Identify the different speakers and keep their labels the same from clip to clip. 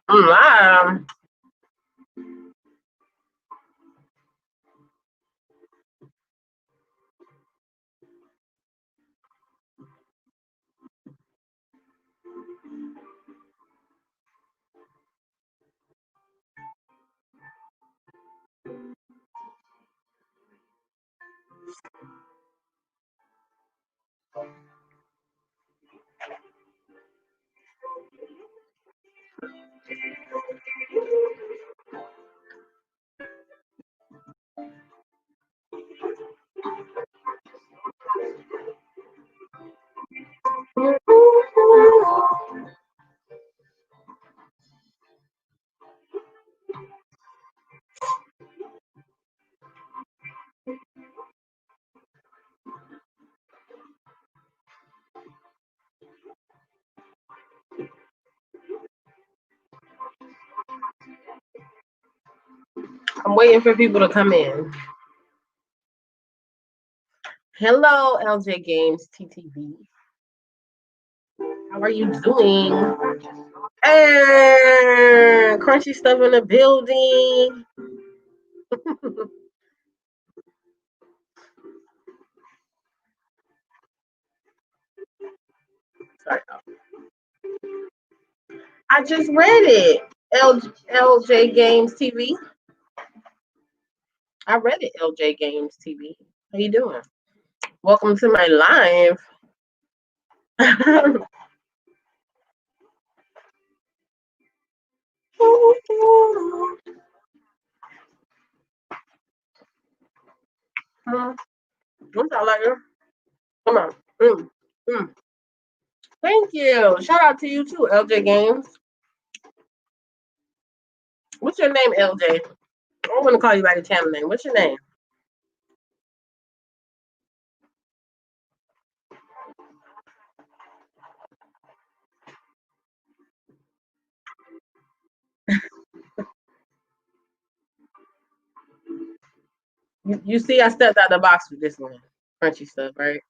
Speaker 1: Wow. I'm waiting for people to come in. Hello, LJ Games TTV. How are you doing? And crunchy stuff in the building. Sorry. I just read it. LJ Games TV. I read it, LJ Games TV. How you doing? Welcome to my live. What's that like? Come on. Mm. Thank you. Shout out to you too, LJ Games. What's your name, LJ? I'm gonna call you by the channel name. What's your name? You see, I stepped out the box with this one, crunchy stuff, right?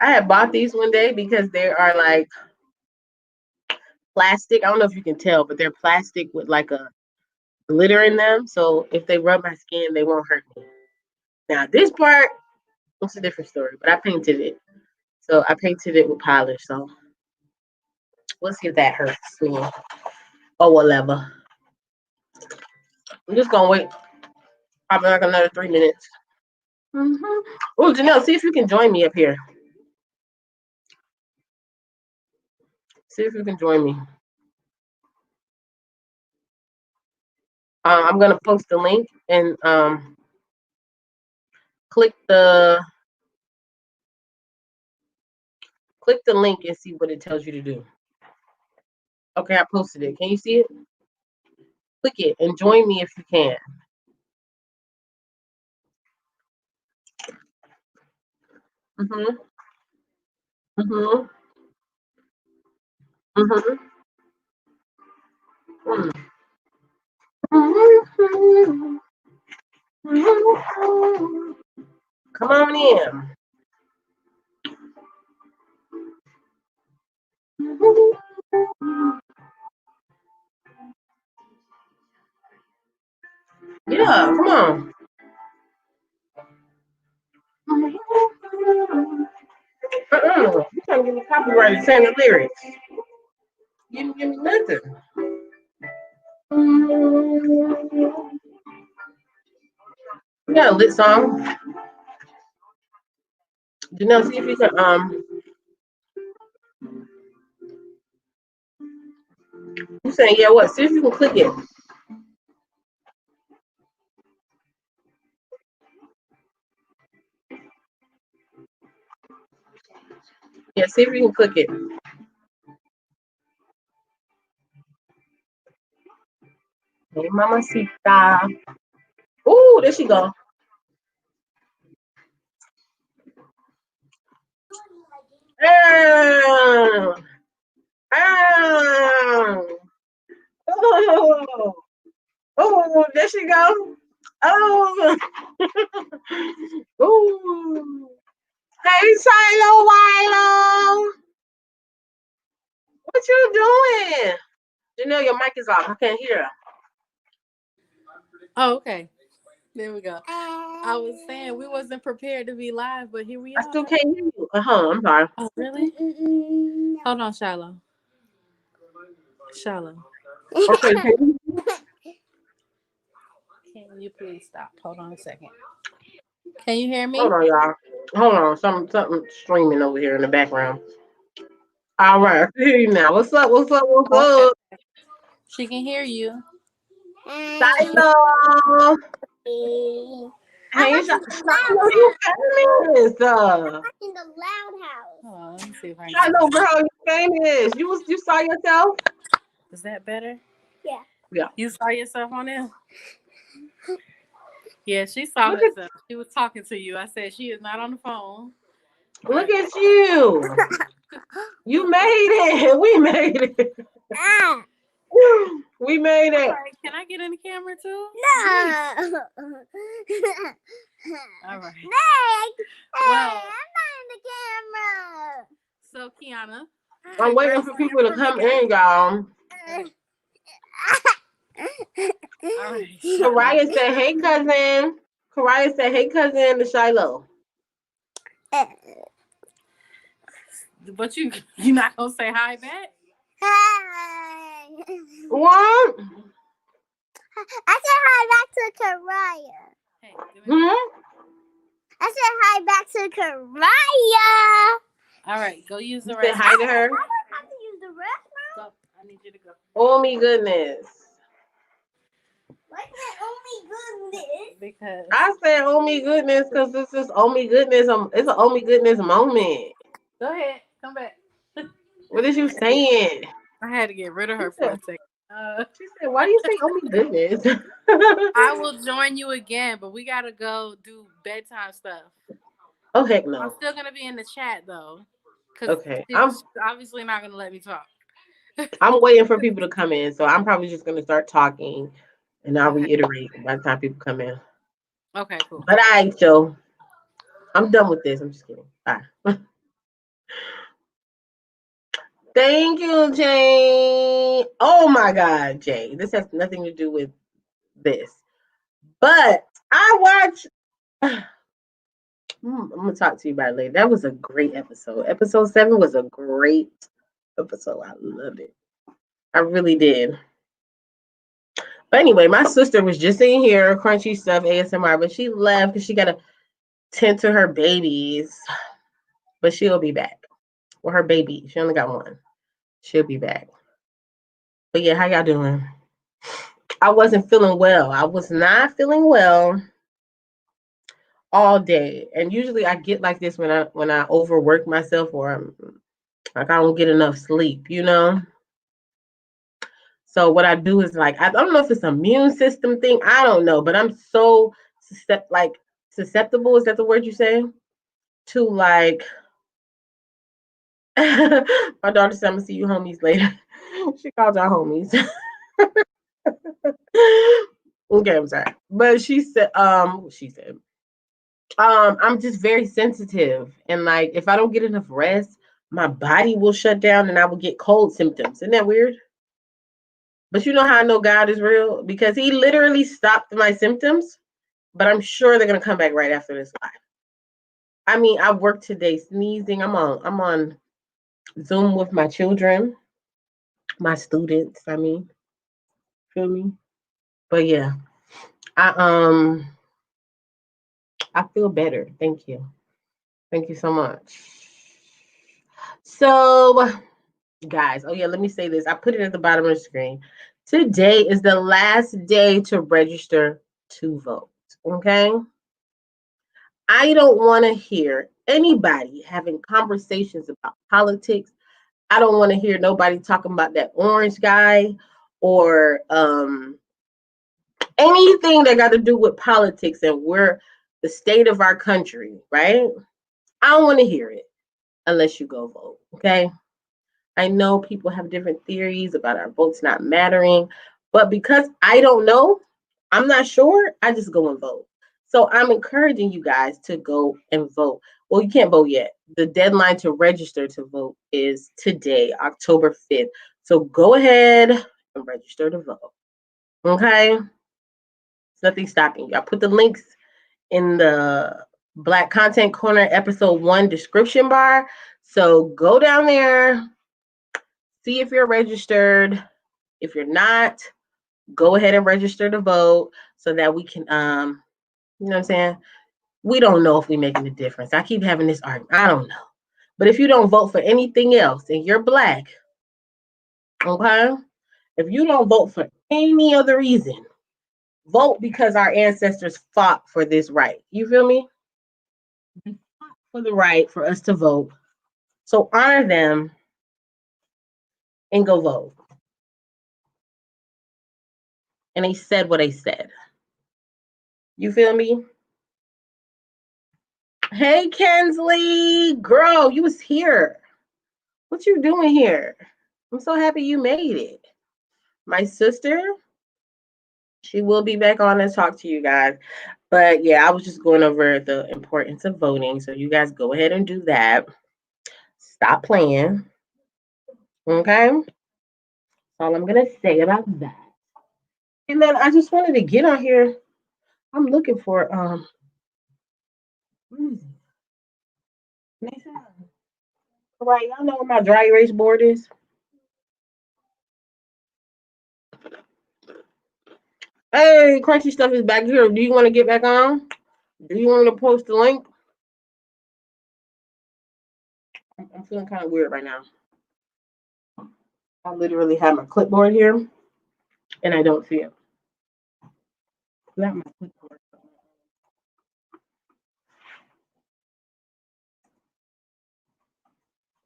Speaker 1: I had bought these one day because they are like plastic. I don't know if you can tell, but they're plastic with like a glitter in them. So if they rub my skin, they won't hurt me. Now this part, it's a different story, but I painted it. So I painted it with polish. So we'll see if that hurts me or whatever. I'm just gonna wait probably like another 3 minutes. Oh, Janelle, see if you can join me up here. See if you can join me. I'm gonna post the link and click the link and see what it tells you to do. Okay, I posted it. Can you see it? Click it and join me if you can. Mhm. Mhm. Mhm. Mhm. Come on in. Yeah, come on. You trying to give me copyright saying the lyrics. You didn't give me nothing. You got a lit song. Janelle, see if you can you saying yeah what? See if you can click it. Yeah, see if you can click it. Hey mamacita. Ooh, there she go. Hey, Oh, there she go. Oh. Ooh. Hey, Shiloh Wilo. What you doing? Janelle, your mic is off. I can't hear.
Speaker 2: Oh, okay. There we go. I was saying we wasn't prepared to be live, but here we
Speaker 1: I
Speaker 2: are.
Speaker 1: still can't hear you. I'm sorry.
Speaker 2: Oh, really? Hold on, Shiloh. Shiloh,
Speaker 1: Okay, can
Speaker 2: can you please stop? Hold on a second. Can you hear
Speaker 1: hold
Speaker 2: me?
Speaker 1: on, y'all. Hold on. Something streaming over here in the background. All right, I can hear you now. What's up? What's up? What's
Speaker 2: Okay.
Speaker 1: up?
Speaker 2: She can hear you.
Speaker 1: Shiloh.
Speaker 3: I'm
Speaker 1: Hey,
Speaker 3: watching the loud
Speaker 1: Shiloh, you
Speaker 3: house.
Speaker 1: famous.
Speaker 3: I'm watching the loud house.
Speaker 2: Hold on, let me see if I can get
Speaker 1: Shiloh, girl, you famous. You saw yourself?
Speaker 2: Is that better?
Speaker 3: Yeah.
Speaker 1: Yeah.
Speaker 2: You saw yourself on there? Yeah, she saw
Speaker 1: Look at
Speaker 2: herself. She was talking to you. I said she is not on the phone.
Speaker 1: look
Speaker 2: Right.
Speaker 1: at you. You made it. We made it.
Speaker 3: Ah,
Speaker 1: We made
Speaker 2: All
Speaker 1: it.
Speaker 2: right. Can I get in the camera too?
Speaker 3: no.
Speaker 2: All right.
Speaker 3: Hey,
Speaker 2: Well,
Speaker 3: I'm not in the camera.
Speaker 2: so Kiana,
Speaker 1: I'm waiting for people to come in, y'all.
Speaker 2: all right.
Speaker 1: Karaya said, "Hey, cousin." Karaya said, "Hey, cousin," to Shiloh.
Speaker 2: But you not gonna say hi back?
Speaker 3: Hi.
Speaker 1: What?
Speaker 3: I said hi back to Karaya.
Speaker 2: Hey, give me
Speaker 3: I said hi back to Karaya.
Speaker 2: All right, go use the
Speaker 1: You said
Speaker 2: restroom.
Speaker 1: hi to her.
Speaker 3: I don't have to use the restroom.
Speaker 2: Go. I need you to go.
Speaker 1: Oh me goodness.
Speaker 3: Why is that only goodness?
Speaker 2: Because
Speaker 1: I said, "Oh me goodness," because this is "Oh me goodness." It's an "Oh me goodness" moment.
Speaker 2: go ahead, come back.
Speaker 1: What is you saying?
Speaker 2: I had to get rid of
Speaker 1: She
Speaker 2: her for
Speaker 1: said,
Speaker 2: a second.
Speaker 1: "Why do you say 'Oh me goodness'?"
Speaker 2: I will join you again, but we gotta go do bedtime stuff.
Speaker 1: Oh heck
Speaker 2: I'm
Speaker 1: no.
Speaker 2: still gonna be in the chat though, because
Speaker 1: Okay,
Speaker 2: she's obviously not gonna let me talk.
Speaker 1: I'm waiting for people to come in, so I'm probably just gonna start talking, and I'll
Speaker 2: Okay.
Speaker 1: reiterate by the time people come in.
Speaker 2: Okay. Cool.
Speaker 1: But Joe, I'm done with this. I'm just kidding. Bye. Thank you, Jane. Oh my God, Jay. This has nothing to do with this. But I watched. I'm gonna talk to you about it later. That was a great episode. Episode 7 was a great episode. I loved it. I really did. But anyway, my sister was just in here, crunchy stuff, ASMR, but she left because she gotta tend to her babies. But she'll be back. Well, her baby. She only got one. She'll be back. But yeah, how y'all doing? I wasn't feeling well. I was not feeling well all day. And usually I get like this when I overwork myself or like I don't get enough sleep, you know? So what I do is like I don't know if it's an immune system thing. I don't know, but I'm so susceptible, is that the word you say? To like my daughter said, I'm gonna see you homies later. She called y'all homies. Okay, I'm sorry. But I'm just very sensitive. And like if I don't get enough rest, my body will shut down and I will get cold symptoms. Isn't that weird? But you know how I know God is real? Because he literally stopped my symptoms, but I'm sure they're gonna come back right after this live. I mean, I worked today sneezing. I'm on Zoom with my children, my students, I mean, feel me? But yeah, I I feel better. Thank you. Thank you so much. So, guys, oh yeah, let me say this. I put it at the bottom of the screen. Today is the last day to register to vote. Okay. I don't want to hear anybody having conversations about politics. I don't want to hear nobody talking about that orange guy or anything that got to do with politics and where the state of our country, right? I don't want to hear it unless you go vote. Okay. I know people have different theories about our votes not mattering, But because I don't know, I'm not sure, I just go and vote. So I'm encouraging you guys to go and vote. Well, you can't vote yet. The deadline to register to vote is today, October 5th. So go ahead and register to vote. Okay? There's nothing stopping you. I put the links in the Black Content Corner episode 1 description bar. So go down there, see if you're registered. If you're not, go ahead and register to vote so that we can you know what I'm saying? We don't know if we're making a difference. I keep having this argument. I don't know. But if you don't vote for anything else and you're black, okay? If you don't vote for any other reason, vote because our ancestors fought for this right. You feel me? They fought for the right for us to vote. So honor them and go vote. And they said what they said. You feel me? Hey, Kensley, girl, you was here. What you doing here? I'm so happy you made it. My sister, she will be back on and talk to you guys. But yeah, I was just going over the importance of voting. So you guys go ahead and do that. Stop playing. Okay? That's all I'm going to say about that. And then I just wanted to get on here. I'm looking for what is it? Nathan? All right, y'all know where my dry erase board is? Hey, Crunchy Stuff is back here. Do you want to get back on? Do you want me to post the link? I'm feeling kind of weird right now. I literally have my clipboard here, and I don't see it. Not my clipboard.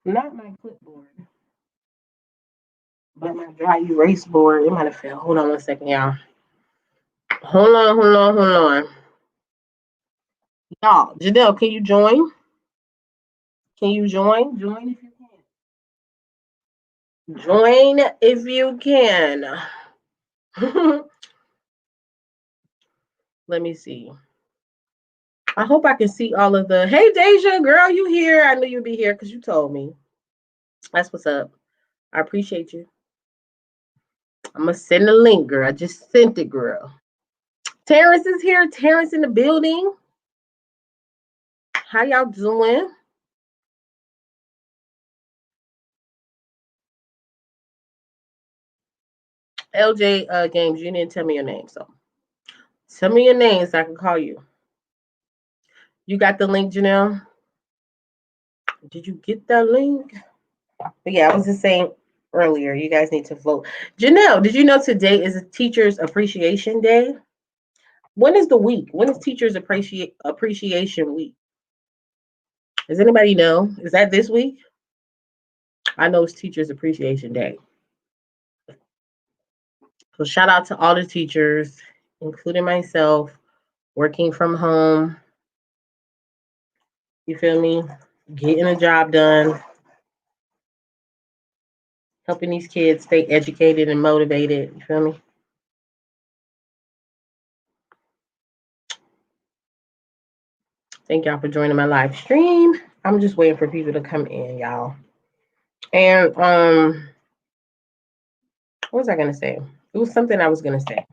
Speaker 1: Not my clipboard, but my dry erase board. It might have fell. Hold on 1 second, y'all. Hold on. Y'all, Janelle, can you join? Can you join? Join if you can. Join if you can. Let me see. I hope I can see all of the. Hey, Deja, girl, you here? I knew you'd be here because you told me. That's what's up. I appreciate you. I'm gonna send the link, girl. I just sent it, girl. Terrence is here. Terrence in the building. How y'all doing? LJ Games, you didn't tell me your name, so tell me your name so I can call you. You got the link, Janelle? Did you get that link? But yeah, I was just saying earlier, you guys need to vote. Janelle, did you know today is a Teachers Appreciation Day? When is the week? When is Teachers Appreciation Week? Does anybody know? Is that this week? I know it's Teachers Appreciation Day. So shout out to all the teachers, including myself, working from home. You feel me? Getting a job done, helping these kids stay educated and motivated. You feel me? Thank y'all for joining my live stream. I'm just waiting for people to come in, y'all. And what was I gonna say? It was something I was gonna say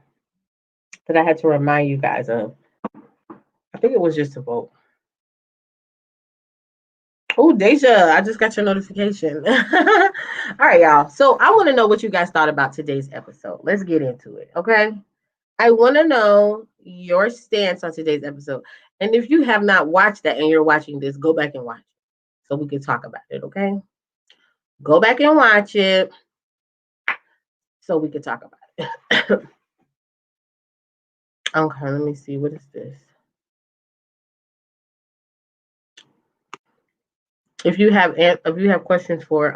Speaker 1: that I had to remind you guys of. I think it was just a vote. Oh, Deja, I just got your notification. All right, y'all. So I want to know what you guys thought about today's episode. Let's get into it, okay? I want to know your stance on today's episode. And if you have not watched that and you're watching this, go back and watch it so we can talk about it, okay? Go back and watch it so we can talk about it. Okay, let me see. What is this? If you have questions for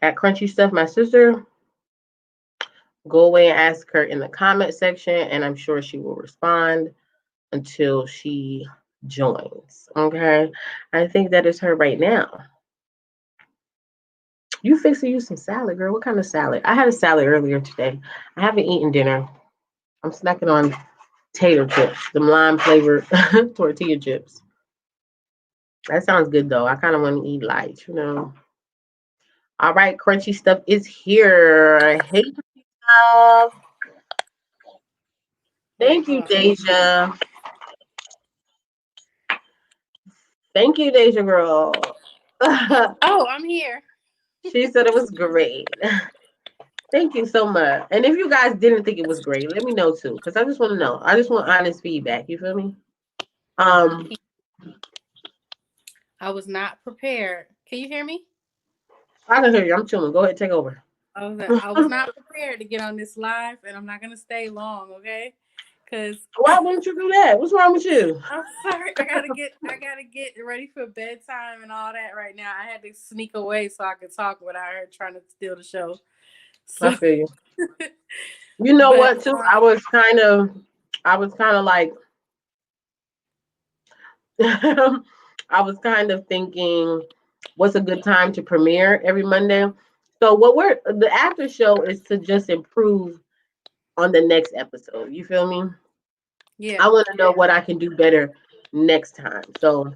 Speaker 1: at Crunchy Stuff, my sister, go away and ask her in the comment section, and I'm sure she will respond until she joins. Okay, I think that is her right now. You fixing you some salad, girl. What kind of salad? I had a salad earlier today. I haven't eaten dinner. I'm snacking on tater chips, the lime flavored tortilla chips. That sounds good though. I kind of want to eat light. All right, crunchy stuff is here. Hey, love.
Speaker 2: Wait,
Speaker 1: Thank
Speaker 2: hold
Speaker 1: you,
Speaker 2: on.
Speaker 1: Deja. Thank you, Deja girl.
Speaker 2: Oh, I'm here.
Speaker 1: She said it was great. Thank you so much. And if you guys didn't think it was great, let me know too, because I just want to know. I just want honest feedback. You feel me? Um,
Speaker 2: I was not prepared. Can you hear me?
Speaker 1: I can hear you. I'm chilling. Go ahead, take over.
Speaker 2: I was not prepared to get on this live, and I'm not gonna stay long, okay? Because
Speaker 1: Why wouldn't you do that? What's wrong with you?
Speaker 2: I'm sorry, I gotta get ready for bedtime and all that right now. I had to sneak away so I could talk without her trying to steal the show.
Speaker 1: I
Speaker 2: So,
Speaker 1: feel you. You know
Speaker 2: but
Speaker 1: what too? I was kind of like, I was kind of thinking, what's a good time to premiere every Monday? So what we're the after show is to just improve on the next episode. You feel me? I
Speaker 2: yeah,
Speaker 1: want to know what I can do better next time. So,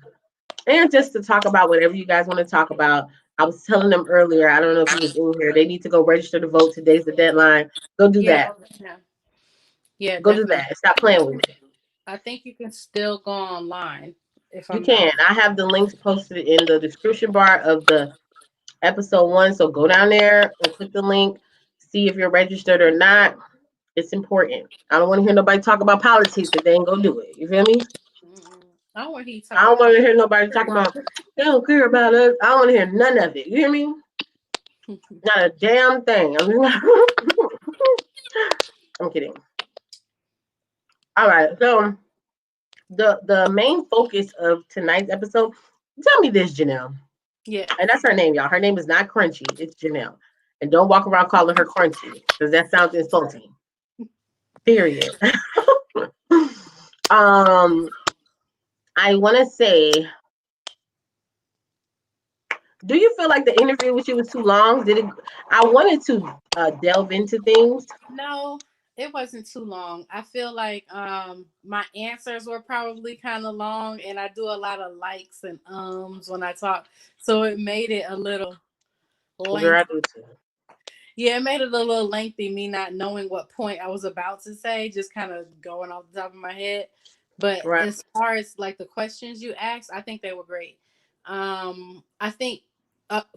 Speaker 1: and just to talk about whatever you guys want to talk about. I was telling them earlier, I don't know if you was in here, they need to go register to vote. Today's the deadline. Go do
Speaker 2: yeah,
Speaker 1: that.
Speaker 2: yeah, yeah,
Speaker 1: Go do
Speaker 2: definitely.
Speaker 1: that. Stop playing with me.
Speaker 2: I think you can still go online if
Speaker 1: You
Speaker 2: I'm not.
Speaker 1: can. I have the links posted in the description bar of the episode one. So go down there and click the link, see if you're registered or not. It's important. I don't want to hear nobody talk about politics if they ain't gonna do it. You feel me?
Speaker 2: Mm-mm. I don't want to hear you talk
Speaker 1: I don't
Speaker 2: about
Speaker 1: want to
Speaker 2: politics.
Speaker 1: hear nobody talking about they don't care about us. I don't want to hear none of it. You hear me? Not a damn thing. I'm kidding. All right. So the main focus of tonight's episode. Tell me this, Janelle,
Speaker 2: Yeah.
Speaker 1: and that's her name, y'all. Her name is not Crunchy. It's Janelle, and don't walk around calling her Crunchy because that sounds insulting. Period. um, I want to say, do you feel like the interview with you was too long? Did it? I wanted to delve into things.
Speaker 2: No, it wasn't too long. I feel like my answers were probably kind of long, and I do a lot of likes and when I talk, so it made it a little
Speaker 1: Girl, I
Speaker 2: lengthy.
Speaker 1: do too.
Speaker 2: Yeah, it made it a little lengthy. Me not knowing what point I was about to say, just kind of going off the top of my head. But
Speaker 1: Right.
Speaker 2: as far as like the questions you asked, I think they were great. I think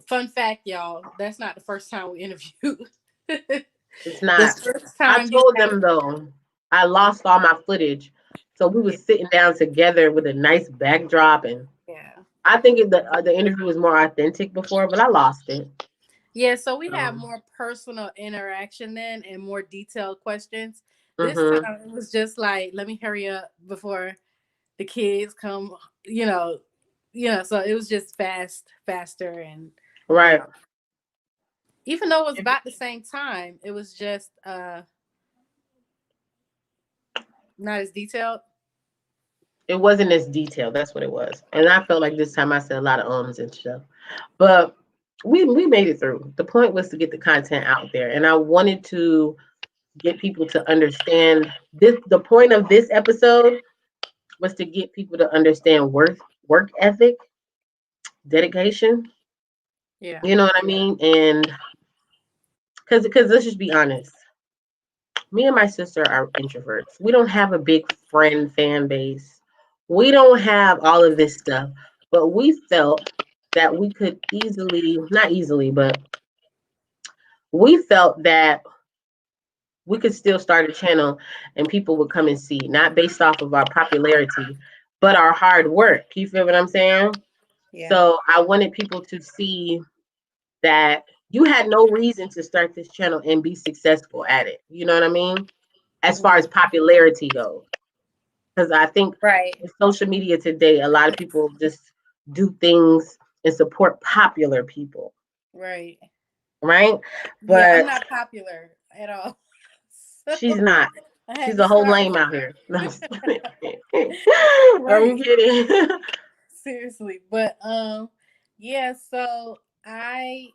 Speaker 2: fun fact, y'all, that's not the first time we interviewed.
Speaker 1: It's
Speaker 2: This
Speaker 1: not.
Speaker 2: first
Speaker 1: I
Speaker 2: time you
Speaker 1: told
Speaker 2: had,
Speaker 1: them though, I lost all my footage. So we
Speaker 2: yeah,
Speaker 1: was sitting down together with a nice backdrop, and
Speaker 2: yeah,
Speaker 1: I think the interview was more authentic before, but I lost it.
Speaker 2: yeah. So we had
Speaker 1: Um,
Speaker 2: more personal interaction then and more detailed questions. This
Speaker 1: hmm
Speaker 2: time it was just like, let me hurry up before the kids come. You know, So it was just faster, and you
Speaker 1: Right.
Speaker 2: know, even though it was about the same time, it was just not as detailed.
Speaker 1: It wasn't as detailed. That's what it was. And I felt like this time I said a lot of ums and stuff. But we made it through. The point was to get the content out there. And I wanted to get people to understand this. The point of this episode was to get people to understand work ethic, dedication.
Speaker 2: Yeah.
Speaker 1: You know what I mean? And because let's just be honest, me and my sister are introverts. We don't have a big friend fan base. We don't have all of this stuff, but we felt that we could easily, not easily, but we felt that we could still start a channel and people would come and see, not based off of our popularity, but our hard work. You feel what I'm saying?
Speaker 2: Yeah.
Speaker 1: So I wanted people to see that you had no reason to start this channel and be successful at it. You know what I mean? As far as
Speaker 2: Mhm.
Speaker 1: popularity goes. Because I think
Speaker 2: Right.
Speaker 1: with social media today, a lot of people just do things and support popular people,
Speaker 2: Right.
Speaker 1: right?
Speaker 2: Yeah, I'm
Speaker 1: But
Speaker 2: not popular at all.
Speaker 1: she's
Speaker 2: So
Speaker 1: not.
Speaker 2: I had
Speaker 1: She's
Speaker 2: to
Speaker 1: a whole
Speaker 2: start.
Speaker 1: lame out here. No, I'm just kidding. I'm
Speaker 2: Right.
Speaker 1: kidding.
Speaker 2: Seriously. But yeah, so I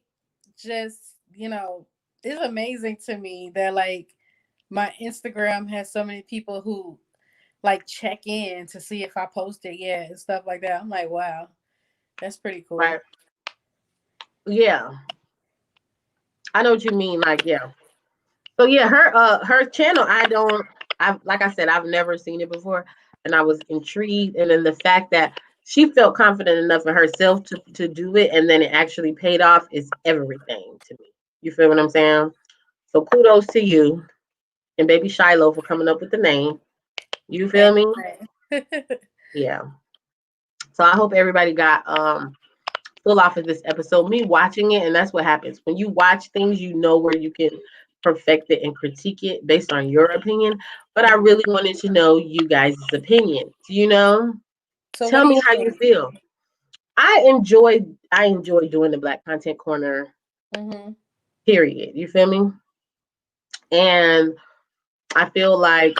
Speaker 2: just, it's amazing to me that like my Instagram has so many people who like check in to see if I posted yet and stuff like that. I'm like, wow, that's pretty
Speaker 1: Right.
Speaker 2: cool.
Speaker 1: Yeah. I know what you mean. Like, yeah. So yeah, her channel, I've like I said, I've never seen it before, and I was intrigued. And then the fact that she felt confident enough in herself to do it, and then it actually paid off is everything to me. You feel what I'm saying? So kudos to you and baby Shiloh for coming up with the name. You feel me?
Speaker 2: Anyway.
Speaker 1: Yeah. So I hope everybody got full off of this episode. Me watching it, and that's what happens. When you watch things, you know where you can perfect it and critique it based on your opinion. But I really wanted to know you guys' opinions.
Speaker 2: So what
Speaker 1: Tell
Speaker 2: do
Speaker 1: me
Speaker 2: you
Speaker 1: how you
Speaker 2: think?
Speaker 1: feel. I enjoy doing the Black Content Corner,
Speaker 2: Hmm.
Speaker 1: period. You feel me? And I feel like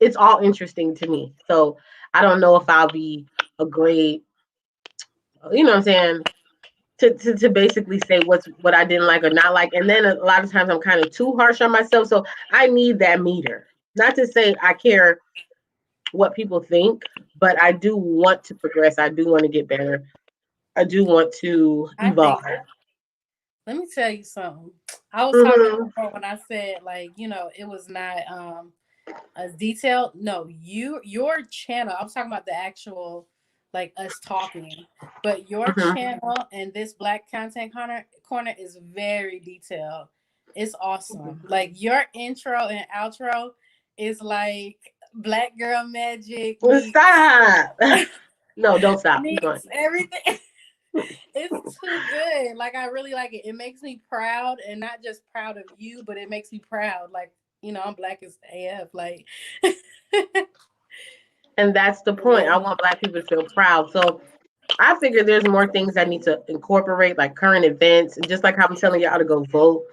Speaker 1: it's all interesting to me. So I don't know if I'll be a great, what I'm saying, to basically say what I didn't like or not like. And then a lot of times I'm kind of too harsh on myself. So I need that meter. Not to say I care what people think, but I do want to progress. I do want to get better. I do want to
Speaker 2: I
Speaker 1: evolve.
Speaker 2: think, let me tell you something. I was talking
Speaker 1: Hmm.
Speaker 2: before when I said like, it was not a detailed. No, your channel. I was talking about the actual like us talking, but your
Speaker 1: Hmm.
Speaker 2: channel and this Black Content corner is very detailed. It's awesome. Like your intro and outro is like Black Girl Magic
Speaker 1: Well, stop. No, don't stop. Keep going.
Speaker 2: meets everything. It's too good. Like I really like it. It makes me proud, and not just proud of you, but it makes me proud. Like I'm black as AF. Like
Speaker 1: And that's the point.
Speaker 2: yeah,
Speaker 1: I want Black people to feel proud. So I figure there's more things I need to incorporate, like current events, and just like how I'm telling y'all to go vote,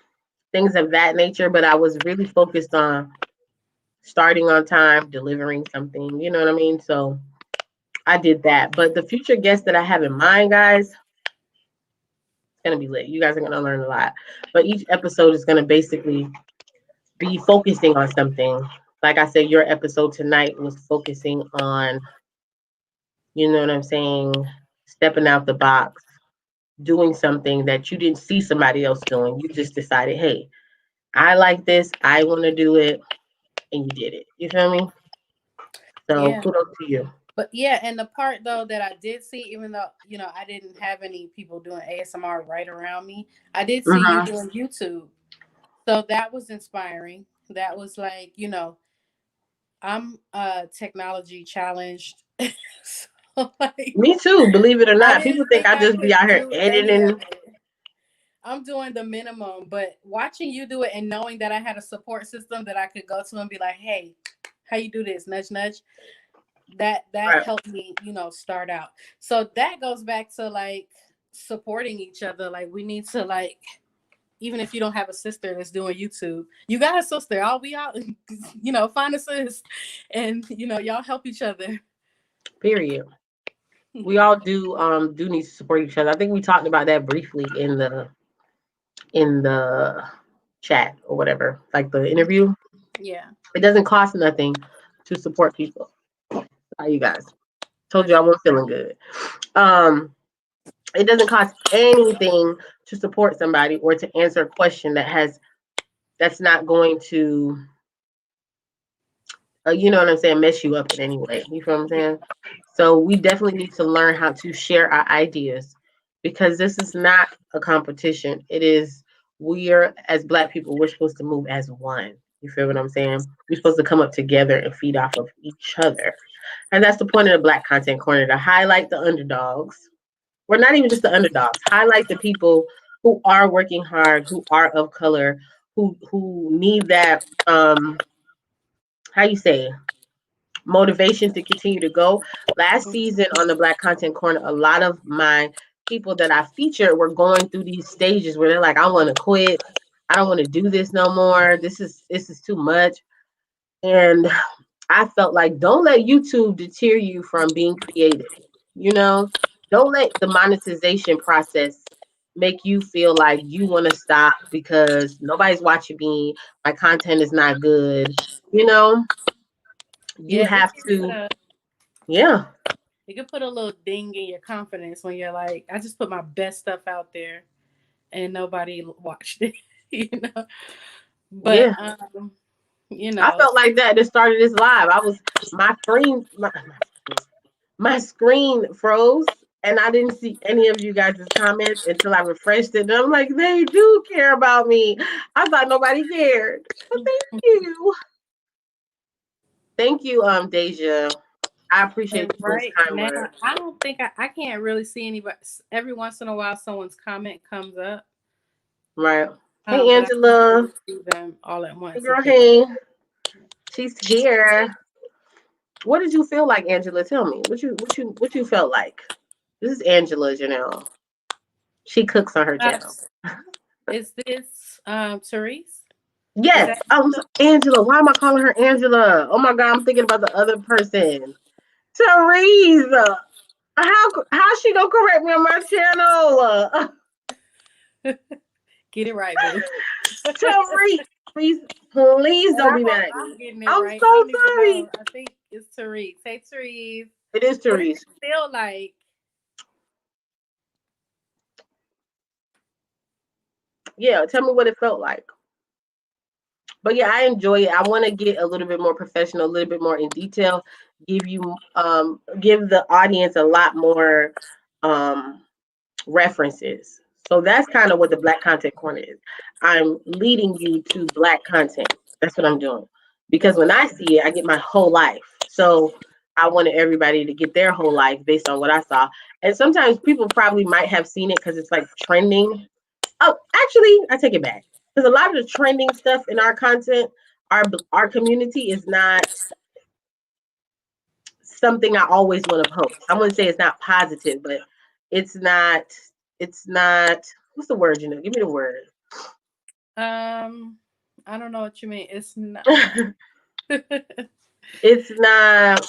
Speaker 1: things of that nature. But I was really focused on starting on time, delivering something. You know what I mean? So I did that. But the future guests that I have in mind, guys, it's gonna be lit. You guys are gonna learn a lot. But each episode is gonna basically be focusing on something. Like I said, your episode tonight was focusing on, you know what I'm saying, stepping out the box, doing something that you didn't see somebody else doing. You just decided, hey, I like this, I want to do it, and you did it. You feel me? So
Speaker 2: yeah.
Speaker 1: kudos to you.
Speaker 2: But yeah, and the part though that I did see, even though I didn't have any people doing ASMR right around me, I did see you
Speaker 1: Hmm.
Speaker 2: doing YouTube. So that was inspiring. That was like, I'm technology challenged. So like
Speaker 1: Me too, believe it or
Speaker 2: I
Speaker 1: not. People
Speaker 2: didn't
Speaker 1: think
Speaker 2: think
Speaker 1: I
Speaker 2: I
Speaker 1: just be
Speaker 2: could
Speaker 1: out here
Speaker 2: do any of
Speaker 1: editing.
Speaker 2: it. I'm doing the minimum, but watching you do it and knowing that I had a support system that I could go to and be like, "Hey, how you do this?" Nudge, nudge. That
Speaker 1: Right.
Speaker 2: helped me, start out. So that goes back to like supporting each other. Like we need to like, even if you don't have a sister that's doing YouTube, you got a sister. I'll be out, find a sis, and y'all help each other.
Speaker 1: Period. We all do need to support each other. I think we talked about that briefly in the chat or whatever, like the interview.
Speaker 2: Yeah,
Speaker 1: It doesn't cost nothing to support people. How you guys?
Speaker 2: for
Speaker 1: Told you I
Speaker 2: sure.
Speaker 1: wasn't feeling good. Um, it doesn't cost anything to support somebody or to answer a question that's not going to, you know what I'm saying, mess you up in any way. You feel what I'm
Speaker 2: Yeah,
Speaker 1: saying? So we definitely need to learn how to share our ideas because this is not a competition. It is we're as Black people, we're supposed to move as one. You feel what I'm saying? We're supposed to come up together and feed off of each other. And that's the point of the Black Content Corner, to highlight the underdogs. We're not even just the underdogs. Highlight the people who are working hard, who are of color, who need that how you say, motivation to continue to go. Last season on the Black Content Corner, a lot of my people that I featured were going through these stages where they're like, I want to quit. I don't want to do this no more. This is too much. And I felt like don't let YouTube deter you from being creative. You know, don't let the monetization process make you feel like you want to stop because nobody's watching me, my content is not good, you know, you
Speaker 2: Yeah,
Speaker 1: have to, yeah,
Speaker 2: it can put a little ding in your confidence when you're like, I just put my best stuff out there and nobody watched it, you know. But
Speaker 1: yeah.
Speaker 2: you
Speaker 1: I
Speaker 2: know,
Speaker 1: felt like that at the start of this live. I was my screen froze and I didn't see any of you guys' comments until I refreshed it. And I'm like, they do care about me. I thought nobody cared. But thank you. Thank you, Deja. I appreciate
Speaker 2: and
Speaker 1: those
Speaker 2: right
Speaker 1: kind
Speaker 2: now,
Speaker 1: words.
Speaker 2: I don't think I can't really see anybody. Every once in a while, someone's comment comes up,
Speaker 1: Right. Hey
Speaker 2: but I can't
Speaker 1: Angela.
Speaker 2: really see them all at
Speaker 1: Hey
Speaker 2: once.
Speaker 1: girl, hey. She's here. What did you feel like, Angela? Tell me. What you felt like? This is Angela Janelle. She cooks on her
Speaker 2: Uh,
Speaker 1: channel.
Speaker 2: is this Therese? Is
Speaker 1: Yes.
Speaker 2: that
Speaker 1: Angela. Why am I calling her Angela? Oh my god, I'm thinking about the other person. Teresa. How she gonna correct me on my channel?
Speaker 2: get it right, boo?
Speaker 1: Teresa, please
Speaker 2: And
Speaker 1: don't
Speaker 2: I
Speaker 1: be
Speaker 2: hope
Speaker 1: mad at me.
Speaker 2: I'm getting it
Speaker 1: I'm
Speaker 2: right. I
Speaker 1: so
Speaker 2: don't even
Speaker 1: sorry.
Speaker 2: know. I think it's Therese. Hey, Therese.
Speaker 1: It is
Speaker 2: What did
Speaker 1: Teresa.
Speaker 2: it feel like?
Speaker 1: Yeah, tell me what it felt like. But yeah, I enjoy it. I want to get a little bit more professional, a little bit more in detail, give the audience a lot more um references. So that's kind of what the Black Content Corner is. I'm leading you to Black content. That's what I'm doing. Because when I see it, I get my whole life. So I wanted everybody to get their whole life based on what I saw. And sometimes people probably might have seen it because it's like trending. Oh, actually, I take it back. Because a lot of the trending stuff in our content, our community is not something I always want to post. I wouldn't say it's not positive, but it's not it's not what's the word, Give me the word.
Speaker 2: Um, I don't know what you mean. It's not.
Speaker 1: It's not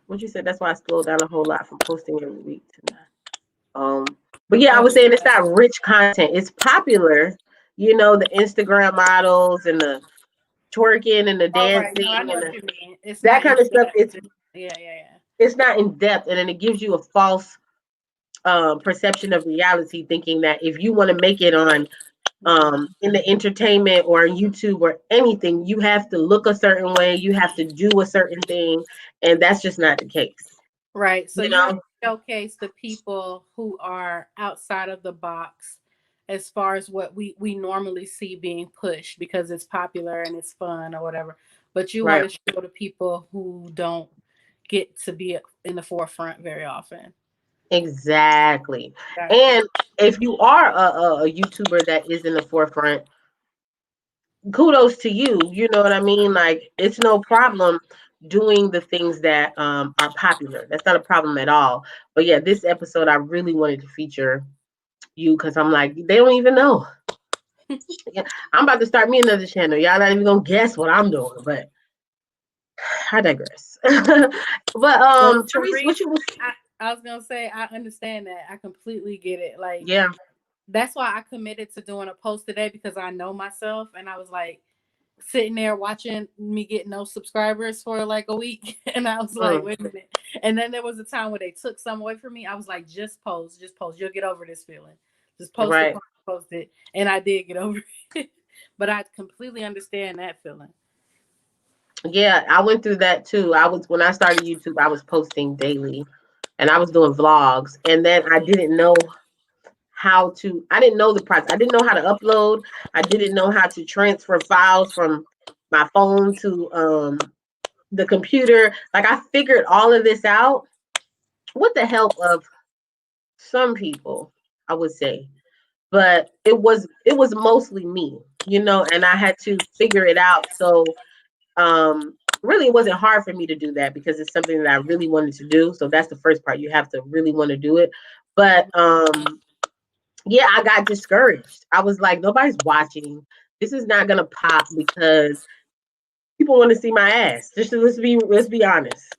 Speaker 1: what you said. That's why I slowed down a whole lot from posting every week to now. But yeah, I was saying it's not rich content. It's popular, the Instagram models and the twerking and the
Speaker 2: All right.
Speaker 1: dancing
Speaker 2: No, I know
Speaker 1: and
Speaker 2: what you mean. It's
Speaker 1: that
Speaker 2: not in
Speaker 1: kind of stuff.
Speaker 2: depth. Yeah, yeah,
Speaker 1: It's not in depth, and then it gives you a false perception of reality, thinking that if you want to make it on in the entertainment or YouTube or anything, you have to look a certain way, you have to do a certain thing, and that's just not the case.
Speaker 2: Right. So
Speaker 1: You
Speaker 2: you have
Speaker 1: know,
Speaker 2: to showcase the people who are outside of the box as far as what we normally see being pushed because it's popular and it's fun or whatever. But you want
Speaker 1: right?
Speaker 2: to show the people who don't get to be in the forefront very often.
Speaker 1: Exactly.
Speaker 2: Gotcha.
Speaker 1: And if you are a YouTuber that is in the forefront, kudos to you. You know what I mean? Like it's no problem doing the things that are popular. That's not a problem at all. But yeah, this episode I really wanted to feature you because I'm like, they don't even know. Yeah, I'm about to start me another channel. Y'all not even gonna guess what I'm doing, but I digress. But
Speaker 2: Well,
Speaker 1: Therese, what
Speaker 2: Therese,
Speaker 1: you was
Speaker 2: I was gonna say I understand that. I completely get it. Like
Speaker 1: yeah.
Speaker 2: that's why I committed to doing a post today because I know myself and I was like sitting there watching me get no subscribers for like a week and I was like,
Speaker 1: Mm,
Speaker 2: wait a minute. And then there was a time where they took some away from me. I was like, just post, just post. You'll get over this feeling. Just post it,
Speaker 1: right.
Speaker 2: post it, post it. And I did get over it. But I completely understand that feeling.
Speaker 1: Yeah, I went through that too. I was when I started YouTube, I was posting daily and I was doing vlogs. And then I didn't know the process. I didn't know how to upload. I didn't know how to transfer files from my phone to the computer. Like I figured all of this out with the help of some people, I would say. But it was mostly me, and I had to figure it out. So really it wasn't hard for me to do that because it's something that I really wanted to do. So that's the first part. You have to really want to do it. But yeah, I got discouraged. I was like, nobody's watching. This is not gonna pop because people want to see my ass. Let's be honest.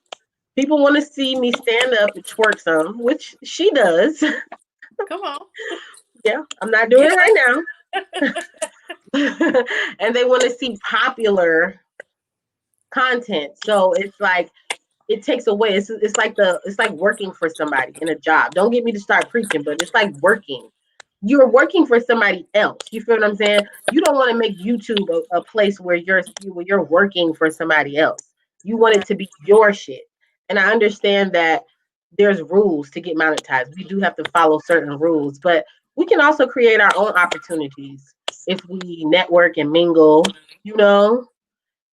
Speaker 1: People want to see me stand up and twerk some, which she does.
Speaker 2: Come on.
Speaker 1: Yeah, I'm not doing
Speaker 2: Yeah.
Speaker 1: it right now. And they want to see popular content. So it's like it takes away. It's like working for somebody in a job. Don't get me to start preaching, but it's like working. You're working for somebody else. You feel what I'm saying? You don't want to make YouTube a place where you're working for somebody else. You want it
Speaker 2: Right.
Speaker 1: to be your shit. And I understand that there's rules to get monetized. We do have to follow certain rules, but we can also create our own opportunities if we network and mingle, you know,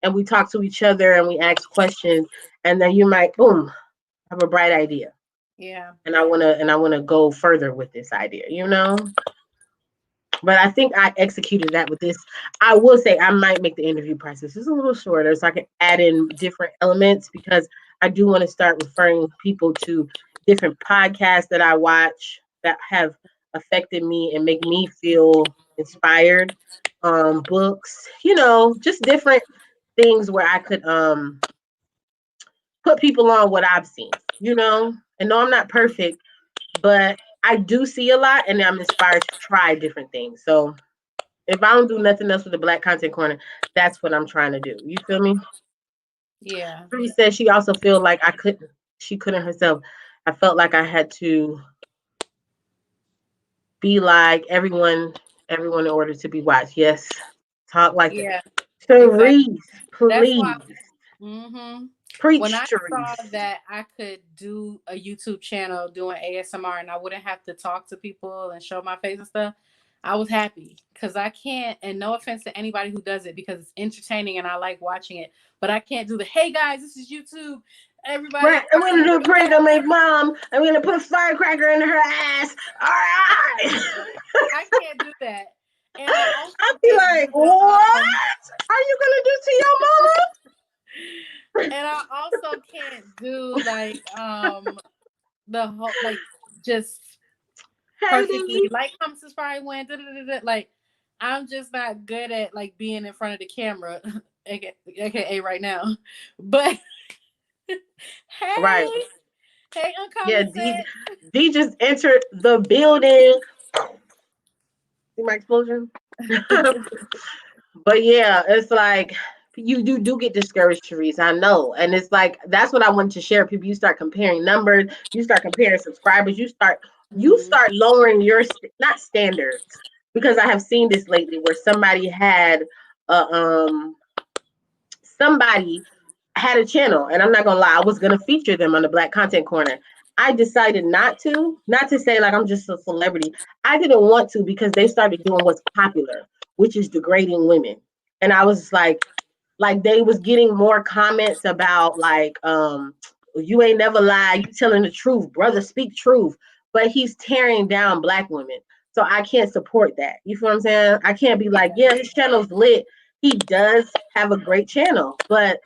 Speaker 1: and we talk to each other and we ask questions, and then you might boom have a bright idea,
Speaker 2: Yeah.
Speaker 1: and I wanna go further with this idea, you know. But I think I executed that with this. I will say I might make the interview process just a little shorter so I can add in different elements because I do want to start referring people to different podcasts that I watch that have affected me and make me feel inspired. Books, just different things where I could put people on what I've seen. And no, I'm not perfect, but I do see a lot and I'm inspired to try different things. So if I don't do nothing else with the Black Content Corner, that's what I'm trying to do. You feel me?
Speaker 2: Yeah.
Speaker 1: She said she also feel like she couldn't herself. I felt like I had to be like everyone in order to be watched. Yes. Talk like that.
Speaker 2: Yeah. Exactly.
Speaker 1: Therese,
Speaker 2: That's why.
Speaker 1: please.
Speaker 2: Mm-hmm. When
Speaker 1: Preach,
Speaker 2: I saw
Speaker 1: Therese.
Speaker 2: that I could do a YouTube channel doing ASMR and I wouldn't have to talk to people and show my face and stuff, I was happy because I can't, and no offense to anybody who does it because it's entertaining and I like watching it, but I can't do the hey guys, this is YouTube.
Speaker 1: Right,
Speaker 2: Everybody,
Speaker 1: I'm gonna do a prank on my mom. I'm gonna put a firecracker in her ass. All right.
Speaker 2: I can't do that. And I
Speaker 1: I'll
Speaker 2: also
Speaker 1: be
Speaker 2: can't
Speaker 1: like,
Speaker 2: do the
Speaker 1: what are you gonna do to your mom?
Speaker 2: and I also can't do like the whole like just perfectly
Speaker 1: Heidi.
Speaker 2: like comment subscribe when like I'm just not good at like being in front of the camera aka right now but
Speaker 1: Right.
Speaker 2: hey hey
Speaker 1: Yeah,
Speaker 2: uncommon
Speaker 1: D
Speaker 2: said
Speaker 1: D just entered the building. See my explosion? But yeah, it's like you do get discouraged, Therese. I know. And it's like that's what I want to share with people. You start comparing numbers, you start comparing subscribers, you start lowering your not standards. Because I have seen this lately where uh, um somebody had a channel, and I'm not gonna lie, I was gonna feature them on the Black Content Corner. I decided not to say like I'm just a celebrity. I didn't want to because they started doing what's popular, which is degrading women. And I was like they was getting more comments about like, you ain't never lied, you telling the truth, brother, speak truth. But he's tearing down Black women. So I can't support that. You feel what I'm saying? I can't be like, yeah, his channel's lit. He does have a great channel, but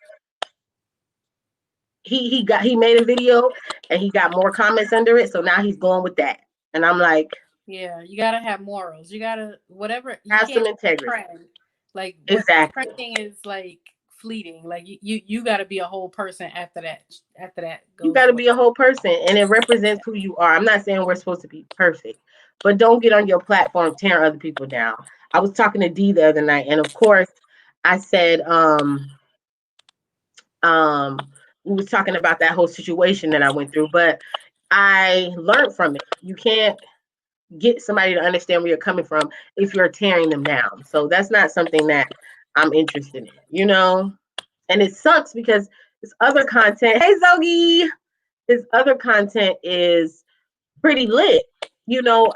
Speaker 1: he made a video and he got more comments under it, so now he's going with that. And I'm like,
Speaker 2: yeah you gotta have morals you gotta whatever you
Speaker 1: have some
Speaker 2: can't
Speaker 1: integrity.
Speaker 2: trend like what's
Speaker 1: Exactly.
Speaker 2: trending is like fleeting like you gotta be a whole person after that
Speaker 1: You
Speaker 2: goes
Speaker 1: got to
Speaker 2: away.
Speaker 1: be a whole person, and it represents who you are. I'm not saying we're supposed to be perfect, but don't get on your platform tearing other people down. I was talking to Dee the other night, and of course, I said, um, we was talking about that whole situation that I went through, but I learned from it. You can't get somebody to understand where you're coming from if you're tearing them down. So that's not something that I'm interested in. And it sucks because this other content, hey Zogi, his other content is pretty lit.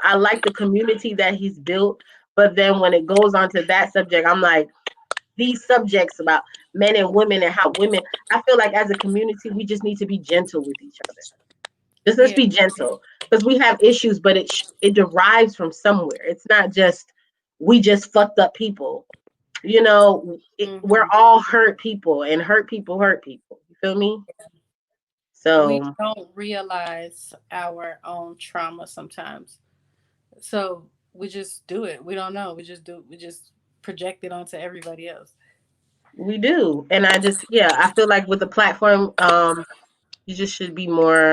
Speaker 1: I like the community that he's built, but then when it goes on to that subject, I'm like, these subjects about men and women and how women, I feel like as a community, we just need to be gentle with each other. Let's
Speaker 2: Yeah.
Speaker 1: be gentle because we have issues, but it derives from somewhere. It's not just we just fucked up people. We're
Speaker 2: Hmm.
Speaker 1: all hurt people, and hurt people hurt people. You feel me?
Speaker 2: We
Speaker 1: So
Speaker 2: don't realize our own trauma sometimes. So we just do it. We don't know. We just project it onto everybody else.
Speaker 1: we do, and yeah, I feel like with the platform, you just should be more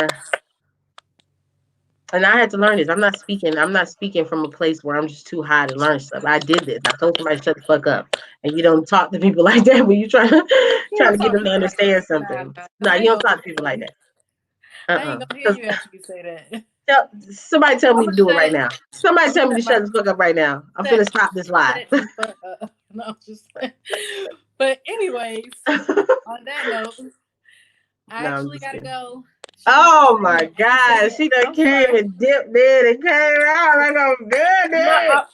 Speaker 1: And I had to learn this. I'm not speaking. I'm not speaking from a place where I'm just too high to learn stuff. I did this. I told somebody shut the fuck up, and you don't talk to people like that when you
Speaker 2: You
Speaker 1: trying
Speaker 2: don't
Speaker 1: to get
Speaker 2: talk
Speaker 1: them
Speaker 2: to
Speaker 1: to
Speaker 2: me like that.
Speaker 1: understand
Speaker 2: Nah,
Speaker 1: something.
Speaker 2: nah.
Speaker 1: No,
Speaker 2: I
Speaker 1: you
Speaker 2: ain't
Speaker 1: don't
Speaker 2: gonna
Speaker 1: talk to people like
Speaker 2: listen.
Speaker 1: that.
Speaker 2: I ain't gonna hear
Speaker 1: 'Cause
Speaker 2: you after you say that.
Speaker 1: somebody tell me
Speaker 2: I'm
Speaker 1: to
Speaker 2: gonna
Speaker 1: do it right
Speaker 2: shut.
Speaker 1: now. Somebody
Speaker 2: I'm gonna
Speaker 1: tell me to
Speaker 2: shut my
Speaker 1: shut the fuck up right now. I'm finna
Speaker 2: shut
Speaker 1: stop this live.
Speaker 2: shut the fuck up. No, I'm just. But anyways, on that note, I
Speaker 1: No, I'm
Speaker 2: actually
Speaker 1: just
Speaker 2: gotta
Speaker 1: kidding.
Speaker 2: go.
Speaker 1: Oh my
Speaker 2: She said,
Speaker 1: God, she done
Speaker 2: I'm
Speaker 1: came
Speaker 2: sorry.
Speaker 1: and dipped in and came out like a
Speaker 2: No,
Speaker 1: bandit.